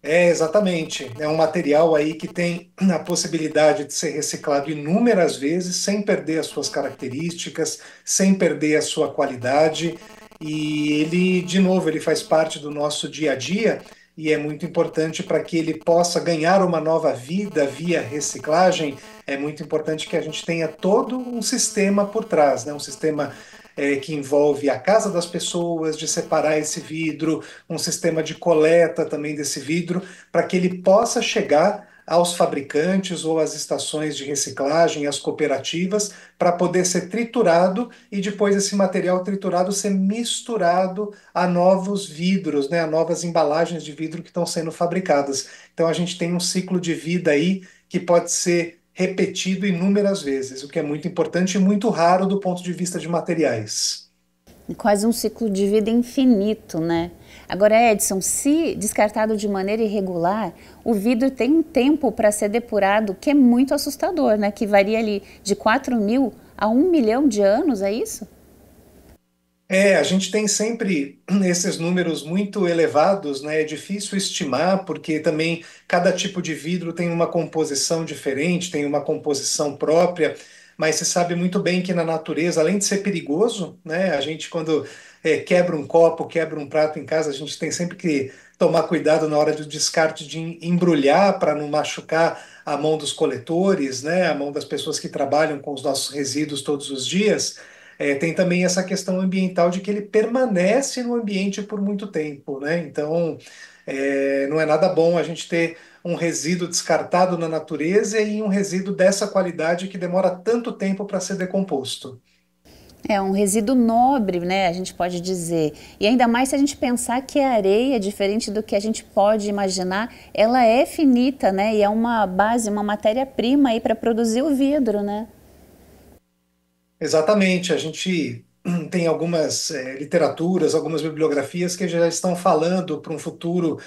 Exatamente. É um material aí que tem a possibilidade de ser reciclado inúmeras vezes, sem perder as suas características, sem perder a sua qualidade. E ele, de novo, ele faz parte do nosso dia a dia e é muito importante para que ele possa ganhar uma nova vida via reciclagem. É muito importante que a gente tenha todo um sistema por trás, né? Um sistema que envolve a casa das pessoas, de separar esse vidro, um sistema de coleta também desse vidro, para que ele possa chegar aos fabricantes ou às estações de reciclagem, às cooperativas, para poder ser triturado e depois esse material triturado ser misturado a novos vidros, né, a novas embalagens de vidro que estão sendo fabricadas. Então a gente tem um ciclo de vida aí que pode ser repetido inúmeras vezes, o que é muito importante e muito raro do ponto de vista de materiais. Quase um ciclo de vida infinito, né? Agora, Edson, se descartado de maneira irregular, o vidro tem um tempo para ser depurado que é muito assustador, né? Que varia ali de 4.000 a 1 milhão de anos, é isso? A gente tem sempre esses números muito elevados, né? É difícil estimar, porque também cada tipo de vidro tem uma composição diferente, tem uma composição própria, mas se sabe muito bem que na natureza, além de ser perigoso, né? A gente quando quebra um copo, quebra um prato em casa, a gente tem sempre que tomar cuidado na hora do descarte de embrulhar para não machucar a mão dos coletores, né? A mão das pessoas que trabalham com os nossos resíduos todos os dias. Tem também essa questão ambiental de que ele permanece no ambiente por muito tempo, né? Então, não é nada bom a gente ter um resíduo descartado na natureza e um resíduo dessa qualidade que demora tanto tempo para ser decomposto. É um resíduo nobre, né, a gente pode dizer. E ainda mais se a gente pensar que a areia, diferente do que a gente pode imaginar, ela é finita, né? E é uma base, uma matéria-prima aí para produzir o vidro, né? Exatamente, a gente tem algumas literaturas, algumas bibliografias que já estão falando para um futuro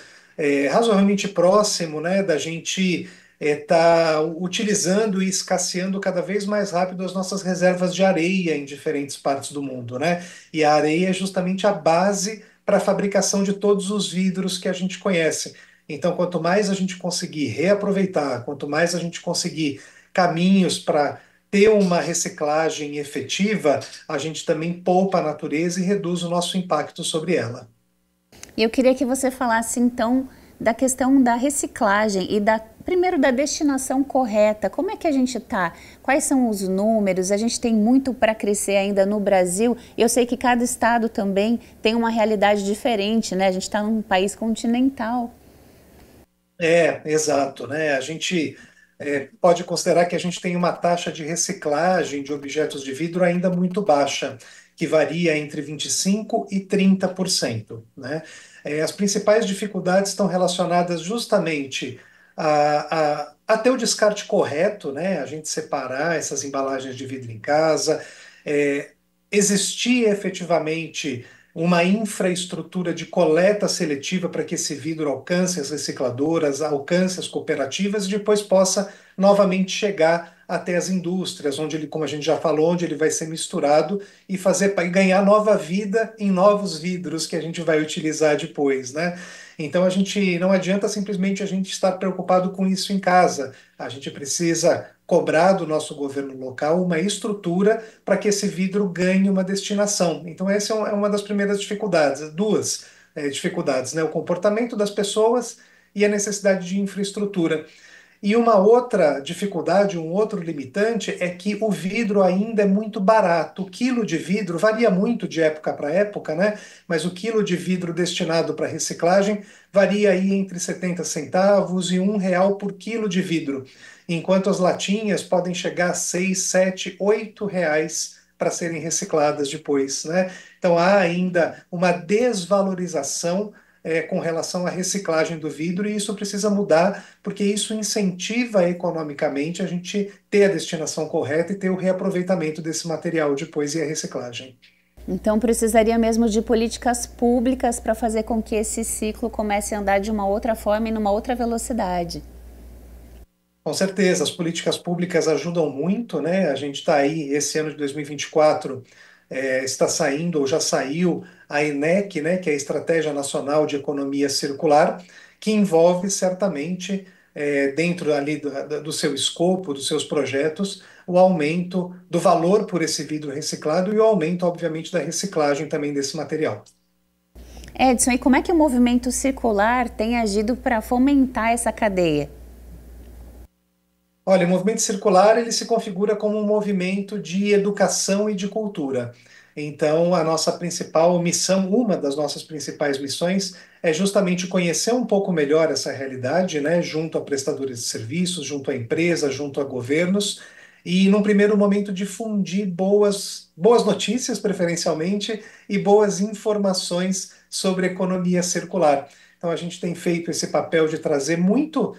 razoavelmente próximo, né, da gente estar utilizando e escasseando cada vez mais rápido as nossas reservas de areia em diferentes partes do mundo, né? E a areia é justamente a base para a fabricação de todos os vidros que a gente conhece. Então, quanto mais a gente conseguir reaproveitar, quanto mais a gente conseguir caminhos para ter uma reciclagem efetiva, a gente também poupa a natureza e reduz o nosso impacto sobre ela. E eu queria que você falasse então da questão da reciclagem e primeiro da destinação correta. Como é que a gente está? Quais são os números? A gente tem muito para crescer ainda no Brasil. Eu sei que cada estado também tem uma realidade diferente, né? A gente está num país continental. Exato, né? A gente pode considerar que a gente tem uma taxa de reciclagem de objetos de vidro ainda muito baixa, que varia entre 25% e 30%, né? As principais dificuldades estão relacionadas justamente a ter o descarte correto, né? A gente separar essas embalagens de vidro em casa, existir efetivamente uma infraestrutura de coleta seletiva para que esse vidro alcance as recicladoras, alcance as cooperativas e depois possa novamente chegar até as indústrias, onde ele, como a gente já falou, onde ele vai ser misturado e ganhar nova vida em novos vidros que a gente vai utilizar depois, né? Então a gente não adianta simplesmente a gente estar preocupado com isso em casa. A gente precisa cobrar do nosso governo local uma estrutura para que esse vidro ganhe uma destinação. Então essa é uma das primeiras dificuldades, duas dificuldades, né? O comportamento das pessoas e a necessidade de infraestrutura. E uma outra dificuldade, um outro limitante é que o vidro ainda é muito barato. O quilo de vidro varia muito de época para época, né? Mas o quilo de vidro destinado para reciclagem varia aí entre 70 centavos e R$1 por quilo de vidro, enquanto as latinhas podem chegar a 6, 7, 8 reais para serem recicladas depois, né? Então há ainda uma desvalorização com relação à reciclagem do vidro, e isso precisa mudar, porque isso incentiva economicamente a gente ter a destinação correta e ter o reaproveitamento desse material depois e a reciclagem. Então precisaria mesmo de políticas públicas para fazer com que esse ciclo comece a andar de uma outra forma e numa outra velocidade. Com certeza, as políticas públicas ajudam muito, né? A gente está aí, esse ano de 2024, está saindo, ou já saiu, a ENEC, né, que é a Estratégia Nacional de Economia Circular, que envolve certamente, dentro ali do seu escopo, dos seus projetos, o aumento do valor por esse vidro reciclado e o aumento, obviamente, da reciclagem também desse material. Edson, e como é que o movimento circular tem agido para fomentar essa cadeia? Olha, o movimento circular ele se configura como um movimento de educação e de cultura. Então, a nossa principal missão, uma das nossas principais missões, é justamente conhecer um pouco melhor essa realidade, né, junto a prestadores de serviços, junto a empresas, junto a governos, e, num primeiro momento, difundir boas notícias, preferencialmente, e boas informações sobre economia circular. Então, a gente tem feito esse papel de trazer muito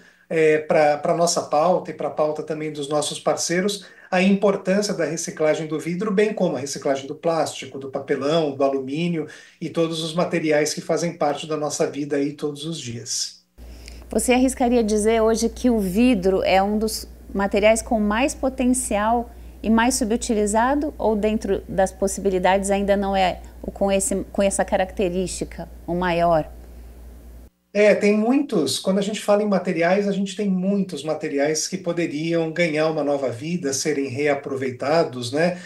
para a nossa pauta e para a pauta também dos nossos parceiros a importância da reciclagem do vidro, bem como a reciclagem do plástico, do papelão, do alumínio e todos os materiais que fazem parte da nossa vida aí todos os dias. Você arriscaria dizer hoje que o vidro é um dos materiais com mais potencial e mais subutilizado, ou dentro das possibilidades ainda não é com essa característica o maior? Tem muitos, quando a gente fala em materiais, a gente tem muitos materiais que poderiam ganhar uma nova vida, serem reaproveitados, né?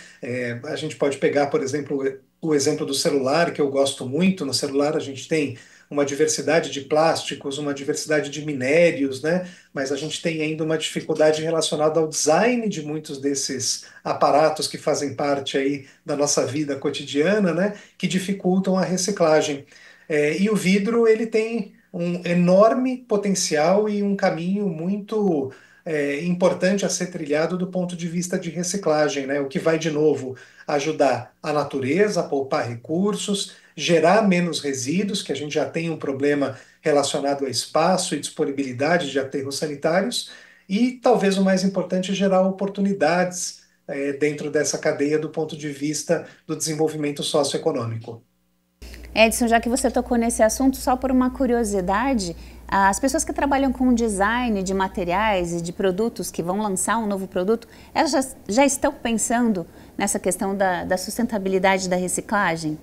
A gente pode pegar, por exemplo, o exemplo do celular, que eu gosto muito. No celular a gente tem uma diversidade de plásticos, uma diversidade de minérios, né? Mas a gente tem ainda uma dificuldade relacionada ao design de muitos desses aparatos que fazem parte aí da nossa vida cotidiana, né? Que dificultam a reciclagem. E o vidro, ele tem um enorme potencial e um caminho muito importante a ser trilhado do ponto de vista de reciclagem, né? O que vai, de novo, ajudar a natureza a poupar recursos, gerar menos resíduos, que a gente já tem um problema relacionado a espaço e disponibilidade de aterros sanitários, e talvez o mais importante, gerar oportunidades dentro dessa cadeia do ponto de vista do desenvolvimento socioeconômico. Edson, já que você tocou nesse assunto, só por uma curiosidade, as pessoas que trabalham com design de materiais e de produtos que vão lançar um novo produto, elas já estão pensando nessa questão da sustentabilidade da reciclagem?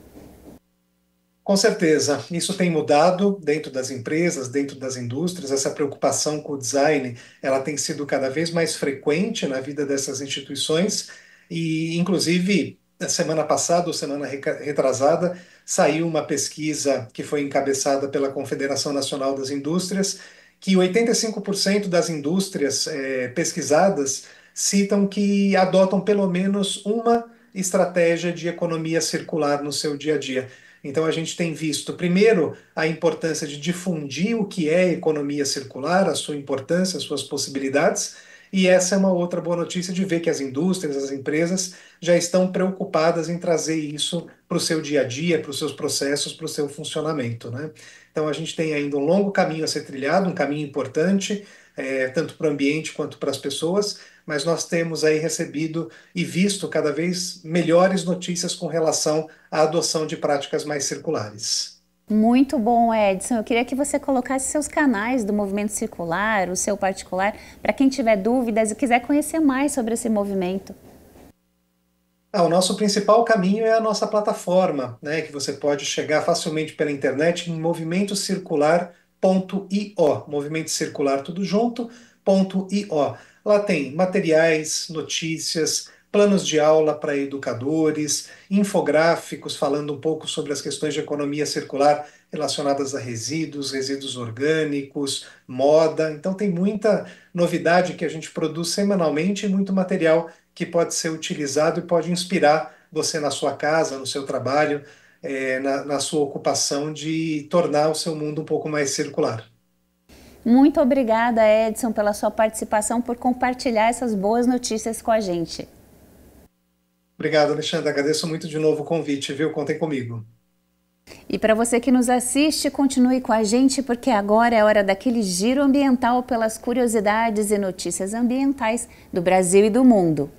Com certeza, isso tem mudado dentro das empresas, dentro das indústrias. Essa preocupação com o design, ela tem sido cada vez mais frequente na vida dessas instituições e, inclusive, na semana passada ou semana retrasada, saiu uma pesquisa que foi encabeçada pela Confederação Nacional das Indústrias, que 85% das indústrias pesquisadas citam que adotam pelo menos uma estratégia de economia circular no seu dia a dia. Então a gente tem visto, primeiro, a importância de difundir o que é economia circular, a sua importância, as suas possibilidades, e essa é uma outra boa notícia de ver que as indústrias, as empresas já estão preocupadas em trazer isso para o seu dia a dia, para os seus processos, para o seu funcionamento, né? Então a gente tem ainda um longo caminho a ser trilhado, um caminho importante, tanto para o ambiente quanto para as pessoas, mas nós temos aí recebido e visto cada vez melhores notícias com relação à adoção de práticas mais circulares. Muito bom, Edson. Eu queria que você colocasse seus canais do Movimento Circular, o seu particular, para quem tiver dúvidas e quiser conhecer mais sobre esse movimento. O nosso principal caminho é a nossa plataforma, né, que você pode chegar facilmente pela internet em movimentocircular.io, Movimento Circular tudo junto, .io. Lá tem materiais, notícias, planos de aula para educadores, infográficos falando um pouco sobre as questões de economia circular relacionadas a resíduos orgânicos, moda. Então tem muita novidade que a gente produz semanalmente e muito material que pode ser utilizado e pode inspirar você na sua casa, no seu trabalho, na sua ocupação de tornar o seu mundo um pouco mais circular. Muito obrigada, Edson, pela sua participação, por compartilhar essas boas notícias com a gente. Obrigado, Alexandre. Agradeço muito de novo o convite, viu? Contem comigo. E para você que nos assiste, continue com a gente, porque agora é hora daquele giro ambiental pelas curiosidades e notícias ambientais do Brasil e do mundo.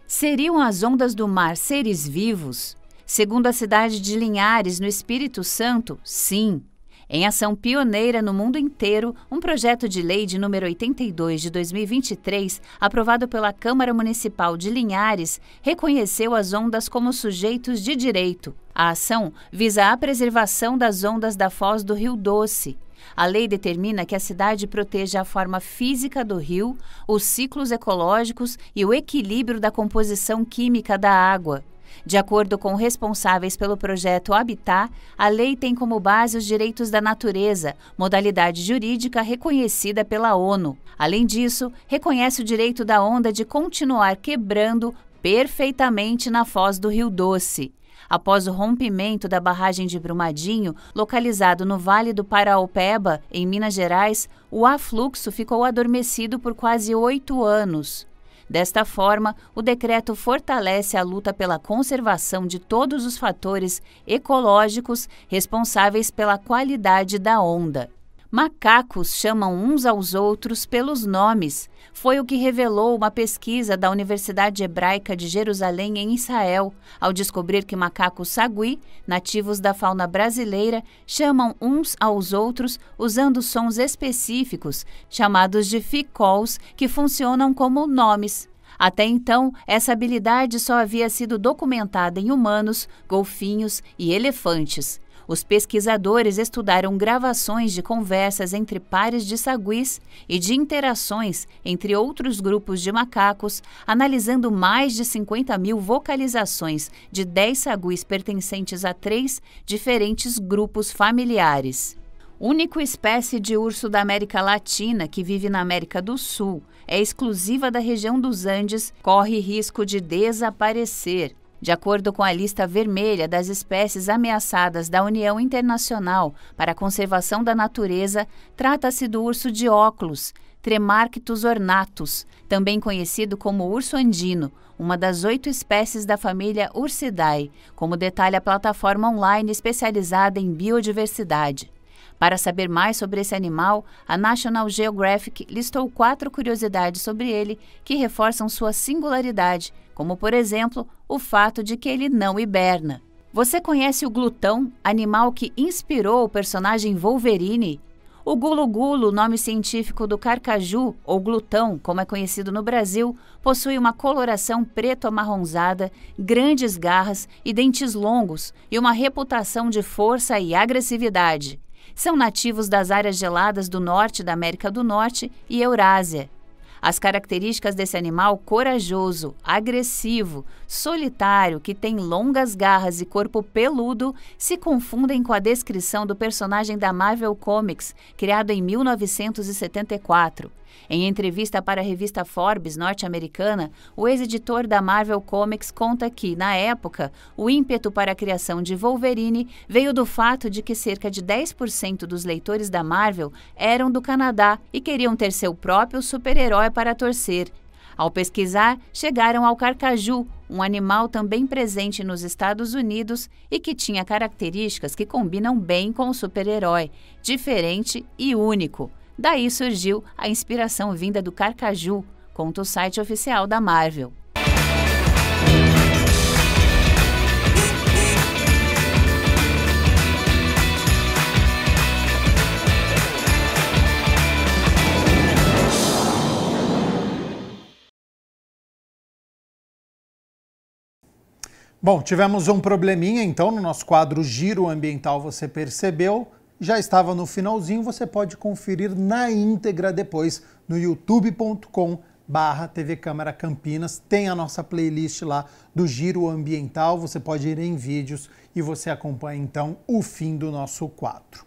Seriam as ondas do mar seres vivos? Segundo a cidade de Linhares, no Espírito Santo, sim. Em ação pioneira no mundo inteiro, um projeto de lei de número 82 de 2023, aprovado pela Câmara Municipal de Linhares, reconheceu as ondas como sujeitos de direito. A ação visa a preservação das ondas da foz do Rio Doce. A lei determina que a cidade proteja a forma física do rio, os ciclos ecológicos e o equilíbrio da composição química da água. De acordo com responsáveis pelo projeto Habitat, a lei tem como base os direitos da natureza, modalidade jurídica reconhecida pela ONU. Além disso, reconhece o direito da onda de continuar quebrando perfeitamente na foz do Rio Doce. Após o rompimento da barragem de Brumadinho, localizado no Vale do Paraopeba, em Minas Gerais, o afluxo ficou adormecido por quase 8 anos. Desta forma, o decreto fortalece a luta pela conservação de todos os fatores ecológicos responsáveis pela qualidade da onda. Macacos chamam uns aos outros pelos nomes. Foi o que revelou uma pesquisa da Universidade Hebraica de Jerusalém, em Israel, ao descobrir que macacos sagui, nativos da fauna brasileira, chamam uns aos outros usando sons específicos, chamados de ficals, que funcionam como nomes. Até então, essa habilidade só havia sido documentada em humanos, golfinhos e elefantes. Os pesquisadores estudaram gravações de conversas entre pares de saguis e de interações entre outros grupos de macacos, analisando mais de 50 mil vocalizações de 10 saguis pertencentes a 3 diferentes grupos familiares. Única espécie de urso da América Latina que vive na América do Sul, é exclusiva da região dos Andes, corre risco de desaparecer. De acordo com a lista vermelha das espécies ameaçadas da União Internacional para a Conservação da Natureza, trata-se do urso de óculos, Tremarctos ornatus, também conhecido como urso andino, uma das 8 espécies da família Ursidae, como detalha a plataforma online especializada em biodiversidade. Para saber mais sobre esse animal, a National Geographic listou 4 curiosidades sobre ele que reforçam sua singularidade, como, por exemplo, o fato de que ele não hiberna. Você conhece o glutão, animal que inspirou o personagem Wolverine? O gulu-gulu, nome científico do carcaju, ou glutão, como é conhecido no Brasil, possui uma coloração preto-amarronzada, grandes garras e dentes longos e uma reputação de força e agressividade. São nativos das áreas geladas do norte da América do Norte e Eurásia. As características desse animal corajoso, agressivo, solitário, que tem longas garras e corpo peludo, se confundem com a descrição do personagem da Marvel Comics, criado em 1974. Em entrevista para a revista Forbes norte-americana, o ex-editor da Marvel Comics conta que, na época, o ímpeto para a criação de Wolverine veio do fato de que cerca de 10% dos leitores da Marvel eram do Canadá e queriam ter seu próprio super-herói para torcer. Ao pesquisar, chegaram ao carcaju, um animal também presente nos Estados Unidos e que tinha características que combinam bem com o super-herói, diferente e único. Daí surgiu a inspiração vinda do carcaju, conta o site oficial da Marvel. Bom, tivemos um probleminha então no nosso quadro Giro Ambiental, você percebeu? Já estava no finalzinho, você pode conferir na íntegra depois no youtube.com/TV Câmara Campinas. Tem a nossa playlist lá do Giro Ambiental, você pode ir em vídeos e você acompanha então o fim do nosso quadro.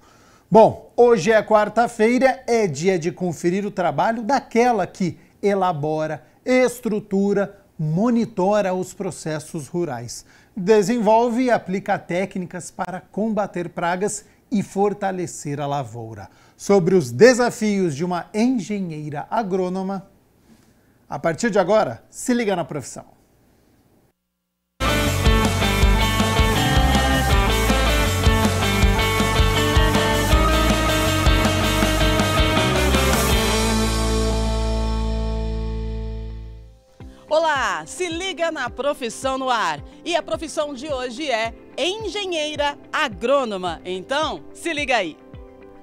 Bom, hoje é quarta-feira, é dia de conferir o trabalho daquela que elabora, estrutura, monitora os processos rurais, desenvolve e aplica técnicas para combater pragas e fortalecer a lavoura. Sobre os desafios de uma engenheira agrônoma, a partir de agora, se liga na profissão. Olá, se liga na profissão no ar. E a profissão de hoje é engenheira agrônoma. Então, se liga aí.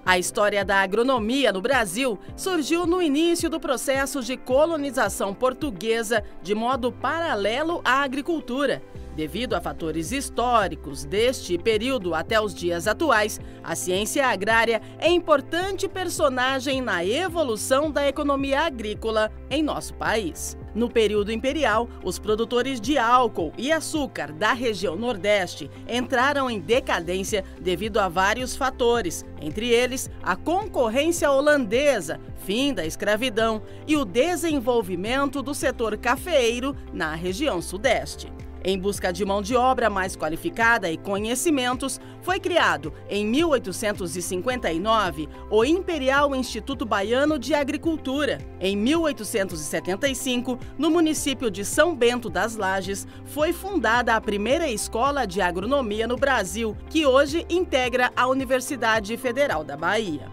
A história da agronomia no Brasil surgiu no início do processo de colonização portuguesa de modo paralelo à agricultura. Devido a fatores históricos deste período até os dias atuais, a ciência agrária é importante personagem na evolução da economia agrícola em nosso país. No período imperial, os produtores de álcool e açúcar da região Nordeste entraram em decadência devido a vários fatores, entre eles a concorrência holandesa, fim da escravidão e o desenvolvimento do setor cafeeiro na região Sudeste. Em busca de mão de obra mais qualificada e conhecimentos, foi criado, em 1859, o Imperial Instituto Baiano de Agricultura. Em 1875, no município de São Bento das Lages, foi fundada a primeira escola de agronomia no Brasil, que hoje integra a Universidade Federal da Bahia.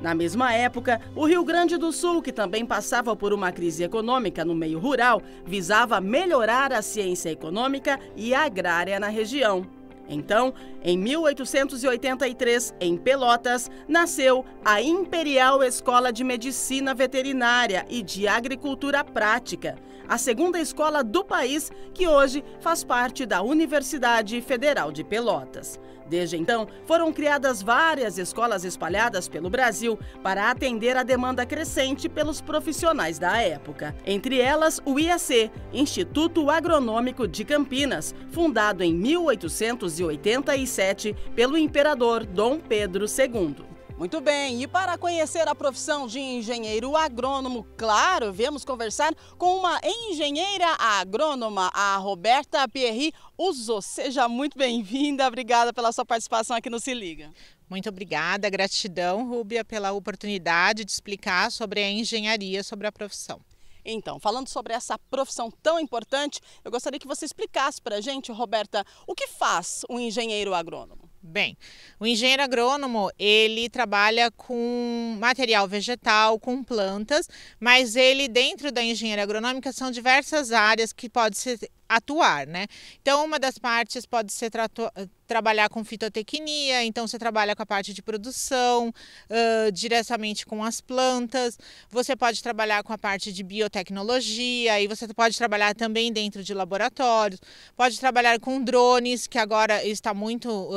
Na mesma época, o Rio Grande do Sul, que também passava por uma crise econômica no meio rural, visava melhorar a ciência econômica e agrária na região. Então, em 1883, em Pelotas, nasceu a Imperial Escola de Medicina Veterinária e de Agricultura Prática, a segunda escola do país que hoje faz parte da Universidade Federal de Pelotas. Desde então, foram criadas várias escolas espalhadas pelo Brasil para atender a demanda crescente pelos profissionais da época. Entre elas, o IAC, Instituto Agronômico de Campinas, fundado em 1887 pelo imperador Dom Pedro II. Muito bem, e para conhecer a profissão de engenheiro agrônomo, claro, viemos conversar com uma engenheira agrônoma, a Roberta Pierri Uzo. Seja muito bem-vinda, obrigada pela sua participação aqui no Se Liga. Muito obrigada, gratidão, Rúbia, pela oportunidade de explicar sobre a engenharia, sobre a profissão. Então, falando sobre essa profissão tão importante, eu gostaria que você explicasse para a gente, Roberta, o que faz um engenheiro agrônomo? Bem, o engenheiro agrônomo, ele trabalha com material vegetal, com plantas, mas ele, dentro da engenharia agronômica, são diversas áreas que pode ser atuar, né? Então, uma das partes pode ser trabalhar com fitotecnia, então você trabalha com a parte de produção, diretamente com as plantas, você pode trabalhar com a parte de biotecnologia, e você pode trabalhar também dentro de laboratórios, pode trabalhar com drones, que agora está muito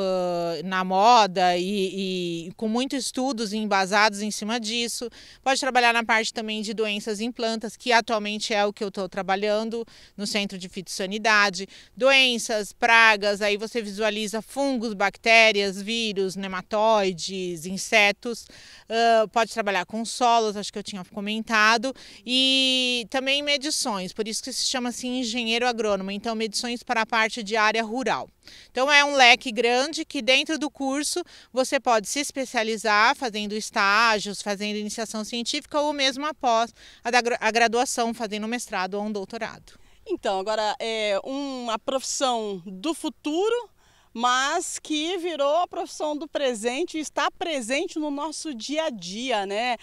na moda e com muitos estudos embasados em cima disso, pode trabalhar na parte também de doenças em plantas, que atualmente é o que eu estou trabalhando no Centro de Fitossanidade, doenças, pragas, aí você visualiza fungos, bactérias, vírus, nematóides, insetos, pode trabalhar com solos, acho que eu tinha comentado, e também medições, por isso que se chama assim engenheiro agrônomo, então medições para a parte de área rural. Então é um leque grande que dentro do curso você pode se especializar fazendo estágios, fazendo iniciação científica ou mesmo após a graduação, fazendo mestrado ou um doutorado. Então, agora é uma profissão do futuro, mas que virou a profissão do presente e está presente no nosso dia a dia, né?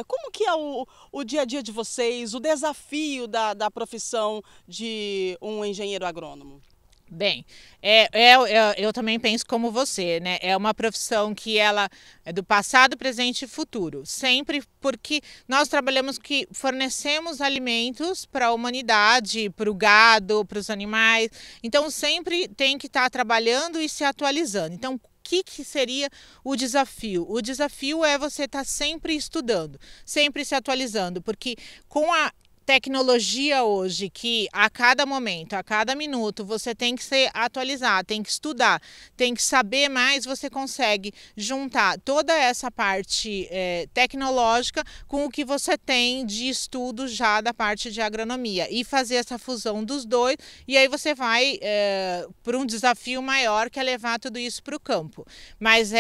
Como que é o dia a dia de vocês, o desafio da profissão de um engenheiro agrônomo? Bem, eu também penso como você, né? É uma profissão que ela é do passado, presente e futuro. Sempre porque nós trabalhamos que fornecemos alimentos para a humanidade, para o gado, para os animais. Então, sempre tem que estar trabalhando e se atualizando. Então, o que seria o desafio? O desafio é você estar sempre estudando, sempre se atualizando, porque com a tecnologia hoje, que a cada momento, a cada minuto, você tem que se atualizar, tem que estudar, tem que saber mais, você consegue juntar toda essa parte tecnológica com o que você tem de estudo já da parte de agronomia e fazer essa fusão dos dois, e aí você vai para um desafio maior, que é levar tudo isso para o campo. Mas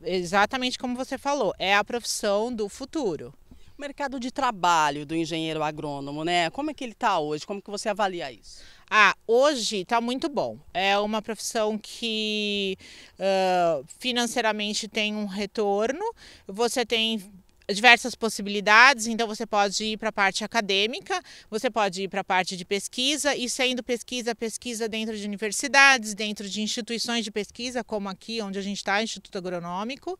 exatamente como você falou, é a profissão do futuro. O mercado de trabalho do engenheiro agrônomo, né? Como é que ele está hoje? Como que você avalia isso? Hoje está muito bom. É uma profissão que financeiramente tem um retorno. Você tem diversas possibilidades, então você pode ir para a parte acadêmica, você pode ir para a parte de pesquisa, e sendo pesquisa dentro de universidades, dentro de instituições de pesquisa, como aqui onde a gente está, Instituto Agronômico,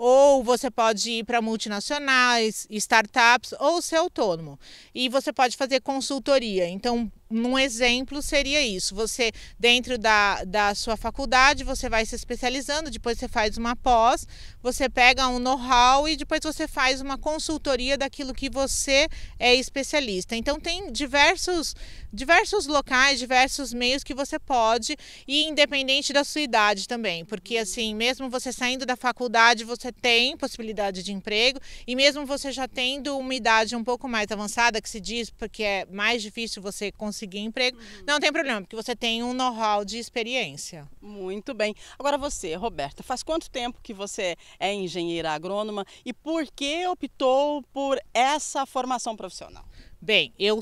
ou você pode ir para multinacionais, startups, ou ser autônomo. E você pode fazer consultoria. Então, um exemplo seria isso. Você, dentro da sua faculdade, você vai se especializando, depois você faz uma pós, você pega um know-how e depois você faz uma consultoria daquilo que você é especialista. Então, tem diversos locais, diversos meios que você pode, e independente da sua idade também. Porque, assim, mesmo você saindo da faculdade, você você tem possibilidade de emprego, e mesmo você já tendo uma idade um pouco mais avançada, que se diz porque é mais difícil você conseguir emprego, não tem problema, porque você tem um know-how de experiência. Muito bem. Agora você, Roberta, faz quanto tempo que você é engenheira agrônoma e por que optou por essa formação profissional? Bem, eu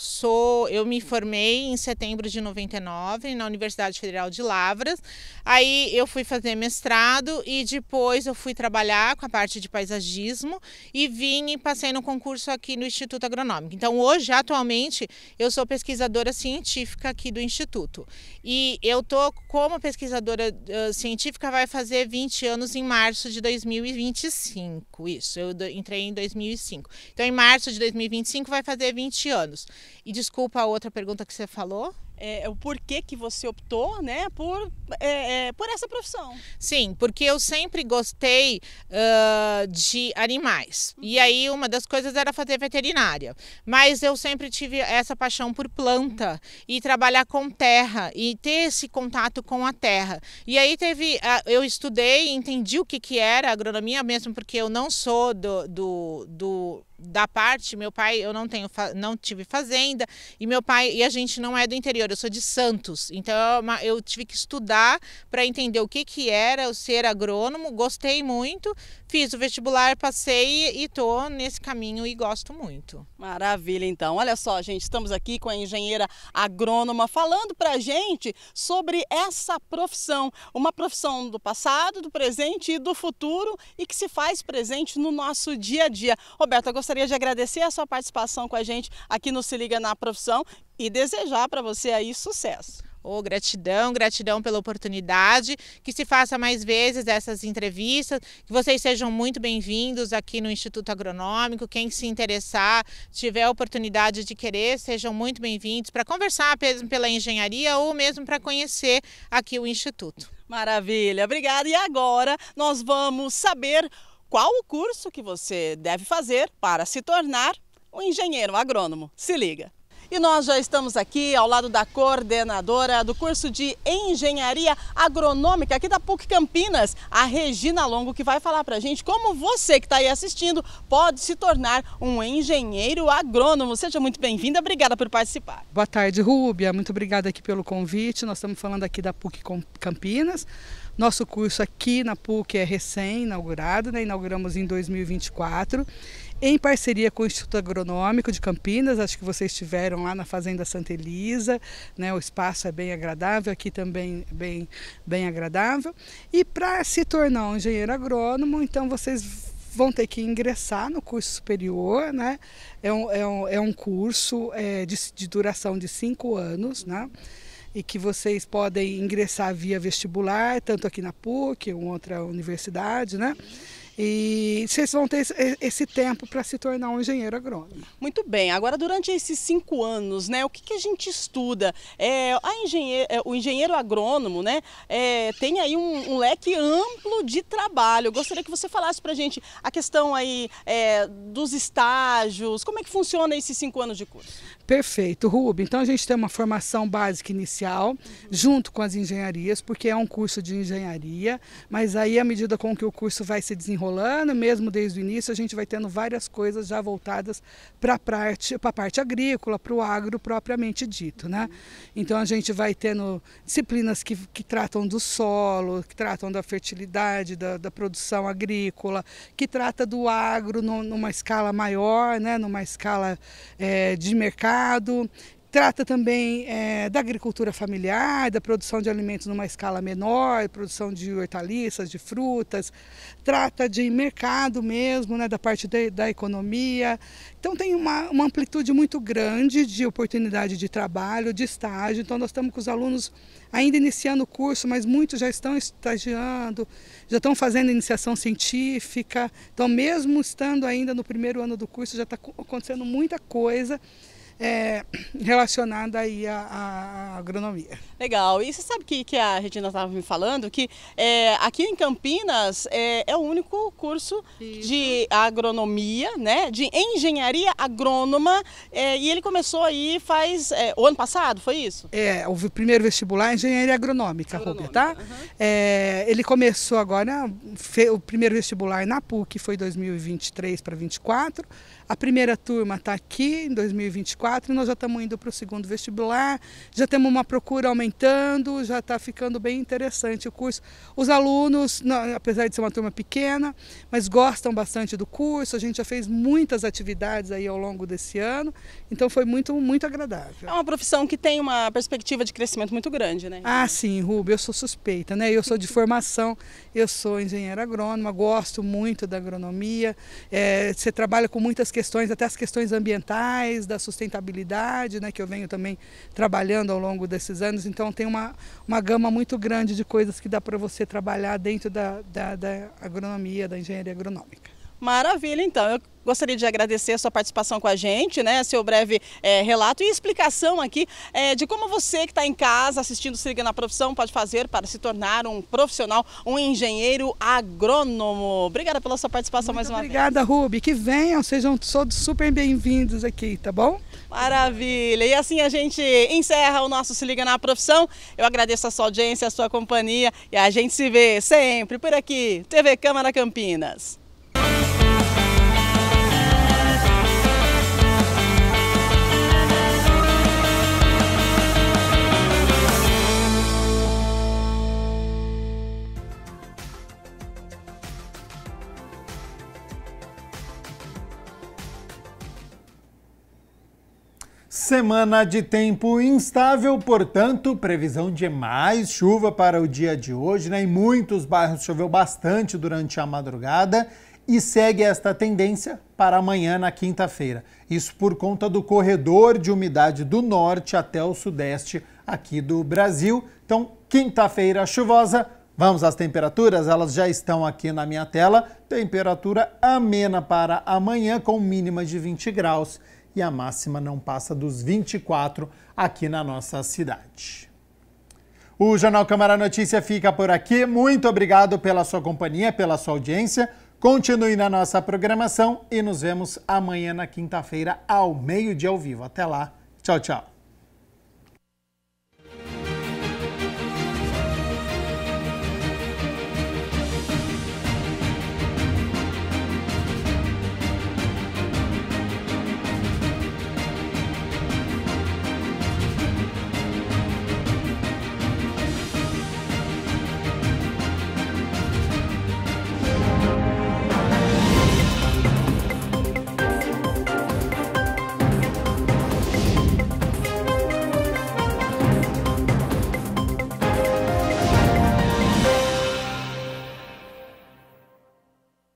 me formei em setembro de 99 na Universidade Federal de Lavras. Aí eu fui fazer mestrado e depois eu fui trabalhar com a parte de paisagismo e vim e passei no concurso aqui no Instituto Agronômico. Então hoje, atualmente, eu sou pesquisadora científica aqui do Instituto. E eu tô como pesquisadora científica, vai fazer 20 anos em março de 2025. Isso, eu entrei em 2005. Então em março de 2025 vai fazer 20 anos. E desculpa a outra pergunta que você falou. O porquê que você optou, né, por essa profissão? Sim, porque eu sempre gostei de animais. E aí uma das coisas era fazer veterinária. Mas eu sempre tive essa paixão por planta e trabalhar com terra e ter esse contato com a terra. E aí eu estudei e entendi o que era agronomia, mesmo porque eu não sou da parte, meu pai, eu não tive fazenda, e meu pai e a gente não é do interior, eu sou de Santos, então eu tive que estudar para entender o que era eu ser agrônomo. Gostei muito, fiz o vestibular, passei e tô nesse caminho e gosto muito. Maravilha, então. Olha só, gente, estamos aqui com a engenheira agrônoma falando pra gente sobre essa profissão, uma profissão do passado, do presente e do futuro e que se faz presente no nosso dia a dia. Roberta, eu gostaria de agradecer a sua participação com a gente aqui no Se Liga na Profissão e desejar para você aí sucesso. Gratidão pela oportunidade, que se faça mais vezes essas entrevistas, que vocês sejam muito bem-vindos aqui no Instituto Agronômico. Quem se interessar, tiver a oportunidade de querer, sejam muito bem-vindos para conversar pela engenharia ou mesmo para conhecer aqui o Instituto. Maravilha, obrigada. E agora nós vamos saber qual o curso que você deve fazer para se tornar um engenheiro agrônomo. Se liga! E nós já estamos aqui ao lado da coordenadora do curso de Engenharia Agronômica aqui da PUC Campinas, a Regina Longo, que vai falar pra gente como você que está aí assistindo pode se tornar um engenheiro agrônomo. Seja muito bem-vinda, obrigada por participar. Boa tarde, Rúbia, muito obrigada aqui pelo convite. Nós estamos falando aqui da PUC Campinas. Nosso curso aqui na PUC é recém-inaugurado, né? Inauguramos em 2024. Em parceria com o Instituto Agronômico de Campinas, acho que vocês estiveram lá na Fazenda Santa Elisa, né? O espaço é bem agradável, aqui também bem agradável. E para se tornar um engenheiro agrônomo, então vocês vão ter que ingressar no curso superior, né? É um curso de duração de 5 anos, né? E que vocês podem ingressar via vestibular, tanto aqui na PUC, ou outra universidade, né? E vocês vão ter esse tempo para se tornar um engenheiro agrônomo. Muito bem. Agora, durante esses 5 anos, né, o que a gente estuda? O engenheiro agrônomo, né, tem aí um leque amplo de trabalho. Eu gostaria que você falasse para a gente a questão aí dos estágios, como é que funciona esses 5 anos de curso? Perfeito, Rubi. Então a gente tem uma formação básica inicial, junto com as engenharias, porque é um curso de engenharia, mas aí à medida com que o curso vai se desenrolando, mesmo desde o início, a gente vai tendo várias coisas já voltadas para a parte agrícola, para o agro propriamente dito, né? Então a gente vai tendo disciplinas que tratam do solo, que tratam da fertilidade, da produção agrícola, que trata do agro numa escala maior, né? Numa escala de mercado. Trata também da agricultura familiar, da produção de alimentos numa escala menor, produção de hortaliças, de frutas, trata de mercado mesmo, né, da parte da economia. Então tem uma amplitude muito grande de oportunidade de trabalho, de estágio. Então nós estamos com os alunos ainda iniciando o curso, mas muitos já estão estagiando, já estão fazendo iniciação científica. Então mesmo estando ainda no primeiro ano do curso, já está acontecendo muita coisa relacionada aí à agronomia. Legal. E você sabe que a Regina estava me falando que aqui em Campinas é o único curso de agronomia, né? De engenharia agrônoma. E ele começou aí faz o ano passado, foi isso? O primeiro vestibular é engenharia agronômica, Rubia, tá? Ele começou agora, o primeiro vestibular na PUC foi 2023 para 2024. A primeira turma está aqui em 2024 e nós já estamos indo para o segundo vestibular, já temos uma procura aumentando, já está ficando bem interessante o curso. Os alunos, apesar de ser uma turma pequena, mas gostam bastante do curso, a gente já fez muitas atividades aí ao longo desse ano, então foi muito, muito agradável. É uma profissão que tem uma perspectiva de crescimento muito grande, né? Ah, sim, Rubia, eu sou suspeita, né? Eu sou de formação, eu sou engenheira agrônoma, gosto muito da agronomia, você trabalha com muitas questões, até as questões ambientais, da sustentabilidade, né, que eu venho também trabalhando ao longo desses anos, então tem uma gama muito grande de coisas que dá para você trabalhar dentro da agronomia, da engenharia agronômica. Maravilha, então. Eu gostaria de agradecer a sua participação com a gente, né? Seu breve relato e explicação aqui de como você que está em casa assistindo Se Liga na Profissão pode fazer para se tornar um profissional, um engenheiro agrônomo. Obrigada pela sua participação mais uma vez. Obrigada, Rubi. Que venham, sejam todos super bem-vindos aqui, tá bom? Maravilha. E assim a gente encerra o nosso Se Liga na Profissão. Eu agradeço a sua audiência, a sua companhia e a gente se vê sempre por aqui. TV Câmara Campinas. Semana de tempo instável, portanto, previsão de mais chuva para o dia de hoje, né? Em muitos bairros choveu bastante durante a madrugada e segue esta tendência para amanhã, na quinta-feira. Isso por conta do corredor de umidade do norte até o sudeste aqui do Brasil. Então, quinta-feira chuvosa. Vamos às temperaturas, elas já estão aqui na minha tela. Temperatura amena para amanhã com mínima de 20 graus. E a máxima não passa dos 24 aqui na nossa cidade. O Jornal Câmara Notícia fica por aqui. Muito obrigado pela sua companhia, pela sua audiência. Continue na nossa programação e nos vemos amanhã na quinta-feira ao meio-dia ao vivo. Até lá. Tchau, tchau.